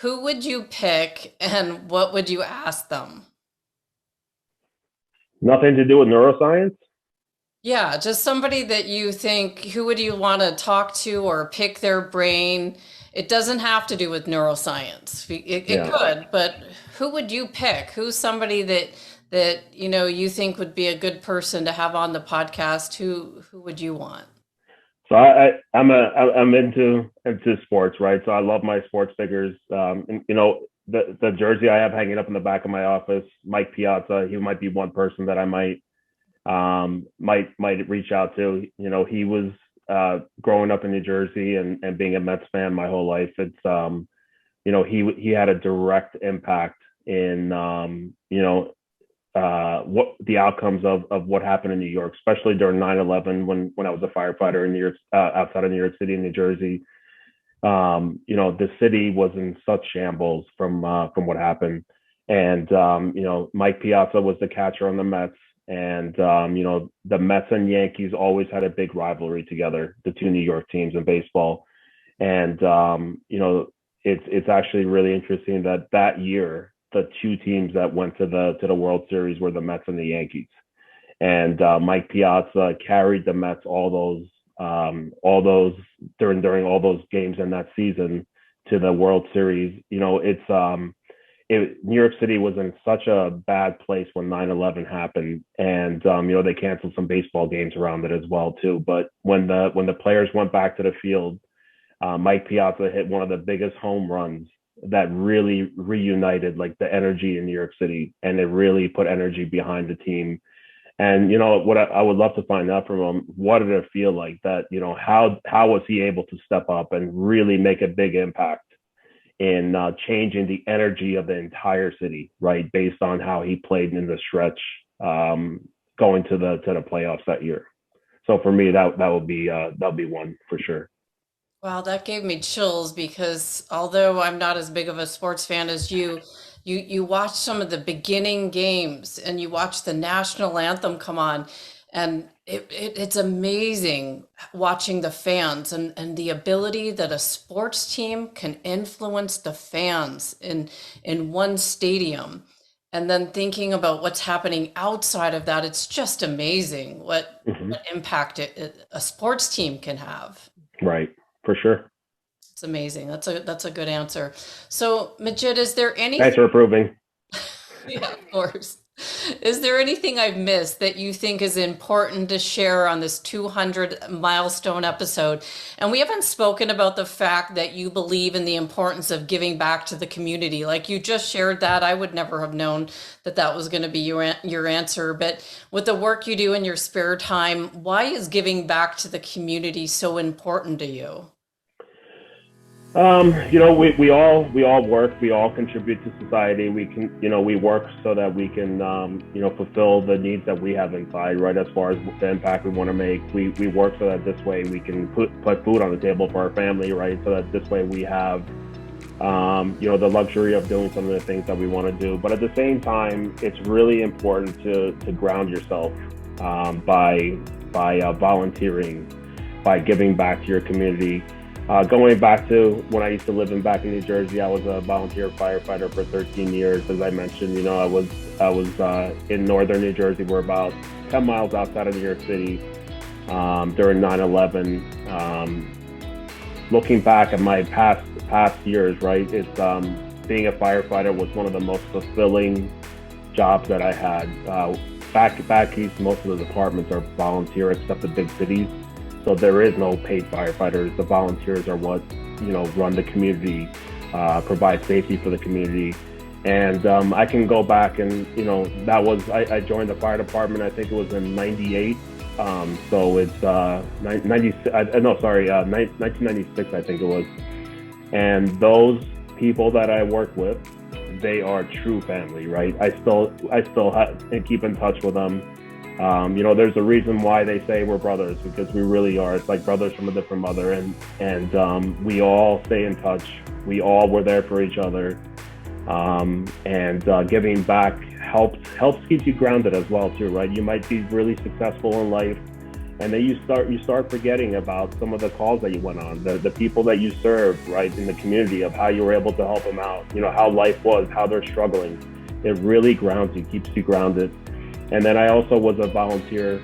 who would you pick and what would you ask them? Nothing to do with neuroscience? Yeah, just somebody that you think, who would you want to talk to or pick their brain? It doesn't have to do with neuroscience. It could, but who would you pick? Who's somebody that you think would be a good person to have on the podcast? Who would you want? So I'm into sports, right? So I love my sports figures. The jersey I have hanging up in the back of my office, Mike Piazza, he might be one person that I might reach out to. He was growing up in New Jersey and being a Mets fan my whole life. It's he had a direct impact in what the outcomes of what happened in New York, especially during 9/11 when I was a firefighter in New York, outside of New York City in New Jersey. The city was in such shambles from what happened. And, Mike Piazza was the catcher on the Mets. And, the Mets and Yankees always had a big rivalry together, the two New York teams in baseball. And, it's actually really interesting that year, the two teams that went to the World Series were the Mets and the Yankees. And Mike Piazza carried the Mets all those during all those games in that season to the World Series. New York City was in such a bad place when 9/11 happened, and they canceled some baseball games around it as well too. But when the players went back to the field, Mike Piazza hit one of the biggest home runs that really reunited like the energy in New York City, and it really put energy behind the team. And what I would love to find out from him, what did it feel like that? How was he able to step up and really make a big impact in changing the energy of the entire city, right? Based on how he played in the stretch, going to the playoffs that year. So for me, that'll be one for sure. Wow, that gave me chills because although I'm not as big of a sports fan as you watch some of the beginning games and you watch the national anthem come on, and it's amazing watching the fans and the ability that a sports team can influence the fans in one stadium. And then thinking about what's happening outside of that, it's just amazing what impact a sports team can have. Right. For sure. It's amazing. That's a good answer. So, Majid, is there anything? Thanks for approving. Yeah, of course. Is there anything I've missed that you think is important to share on this 200 milestone episode? And we haven't spoken about the fact that you believe in the importance of giving back to the community. Like you just shared that. I would never have known that was going to be your answer. But with the work you do in your spare time, why is giving back to the community so important to you? We all work, we all contribute to society. We can, we work so that we can, fulfill the needs that we have inside, right? As far as the impact we want to make, we work so that this way we can put food on the table for our family, right? So that this way we have, the luxury of doing some of the things that we want to do. But at the same time, it's really important to ground yourself, by volunteering, by giving back to your community. Going back to when I used to live back in New Jersey, I was a volunteer firefighter for 13 years. As I mentioned, I was in northern New Jersey. We're about 10 miles outside of New York City during 9/11. Looking back at my past years, right, it's being a firefighter was one of the most fulfilling jobs that I had. Back east, most of the departments are volunteer except the big cities. So there is no paid firefighters. The volunteers are what, run the community, provide safety for the community. And I can go back and, I joined the fire department, I think it was in 98. So it's 1996, I think it was. And those people that I work with, they are true family, right? I still keep in touch with them. There's a reason why they say we're brothers, because we really are. It's like brothers from a different mother, and we all stay in touch. We all were there for each other, and giving back helps keep you grounded as well too, right? You might be really successful in life, and then you start forgetting about some of the calls that you went on, the people that you served, right, in the community, of how you were able to help them out, how life was, how they're struggling. It really grounds you, keeps you grounded. And then I also was a volunteer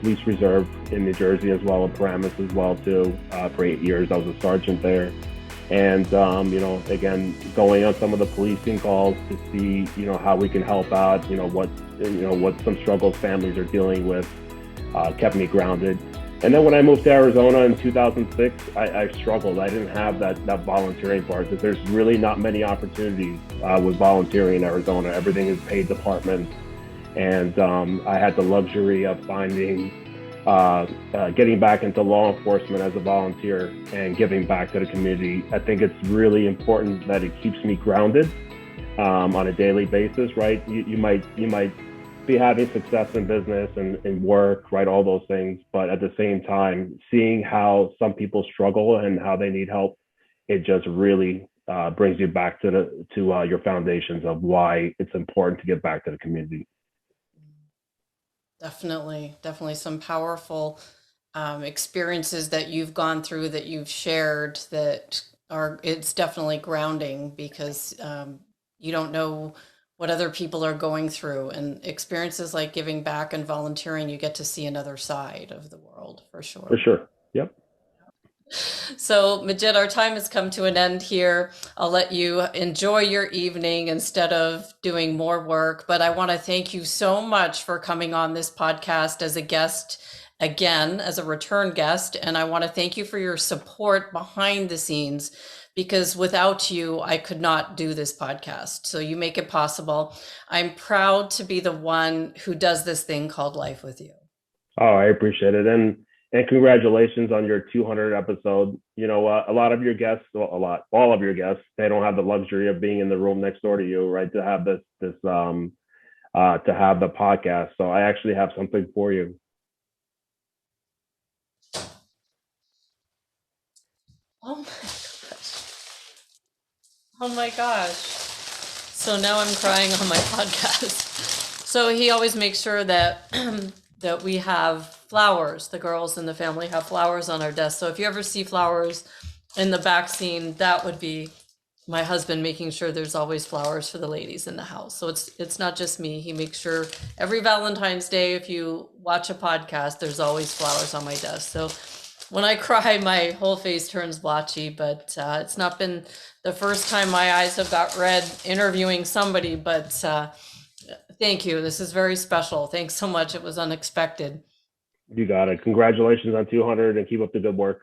police reserve in New Jersey as well, in Paramus as well too, for 8 years. I was a sergeant there. And, again, going on some of the policing calls to see, how we can help out, what some struggles families are dealing with, kept me grounded. And then when I moved to Arizona in 2006, I struggled. I didn't have that volunteering part, because there's really not many opportunities with volunteering in Arizona. Everything is paid departments. And I had the luxury of finding, getting back into law enforcement as a volunteer and giving back to the community. I think it's really important that it keeps me grounded on a daily basis, right? You might be having success in business and work, right? All those things. But at the same time, seeing how some people struggle and how they need help, it just really brings you back to your foundations of why it's important to give back to the community. Definitely some powerful experiences that you've gone through, that you've shared, that it's definitely grounding, because you don't know what other people are going through, and experiences like giving back and volunteering, you get to see another side of the world, for sure. For sure. Yep. So, Majid, our time has come to an end here. I'll let you enjoy your evening instead of doing more work. But I want to thank you so much for coming on this podcast as a guest, again, as a return guest. And I want to thank you for your support behind the scenes, because without you, I could not do this podcast. So you make it possible. I'm proud to be the one who does this thing called life with you. Oh, I appreciate it. And congratulations on your 200 episode. You know, a lot of your guests, all of your guests, they don't have the luxury of being in the room next door to you, right? To have to have the podcast. So I actually have something for you. Oh my gosh. Oh my gosh. So now I'm crying on my podcast. So he always makes sure that that we have flowers. The girls in the family have flowers on our desk. So if you ever see flowers in the back scene, that would be my husband making sure there's always flowers for the ladies in the house. So it's not just me. He makes sure every Valentine's Day, if you watch a podcast, there's always flowers on my desk. So when I cry, my whole face turns blotchy, but it's not been the first time my eyes have got red interviewing somebody, but thank you. This is very special. Thanks so much. It was unexpected. You got it. Congratulations on 200 and keep up the good work.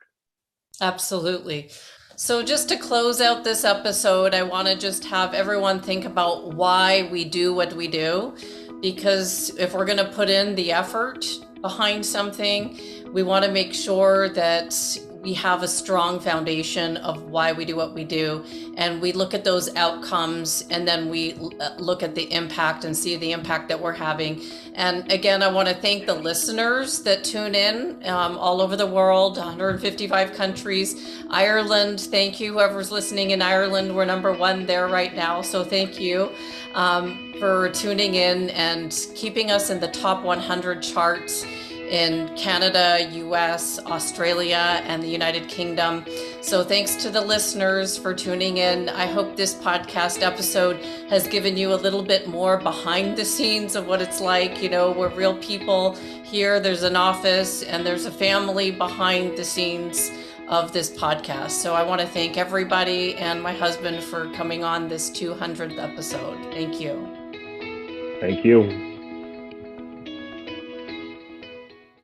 Absolutely. So just to close out this episode, I want to just have everyone think about why we do what we do. Because if we're going to put in the effort behind something, we want to make sure that we have a strong foundation of why we do what we do, and we look at those outcomes, and then we look at the impact and see the impact that we're having. And again, I want to thank the listeners that tune in all over the world, 155 countries. Ireland, thank you. Whoever's listening in Ireland, we're #1 there right now, so thank you for tuning in and keeping us in the top 100 charts in Canada, US, Australia, and the United Kingdom. So thanks to the listeners for tuning in. I hope this podcast episode has given you a little bit more behind the scenes of what it's like. You know, we're real people here. There's an office and there's a family behind the scenes of this podcast. So I want to thank everybody and my husband for coming on this 200th episode. Thank you. Thank you.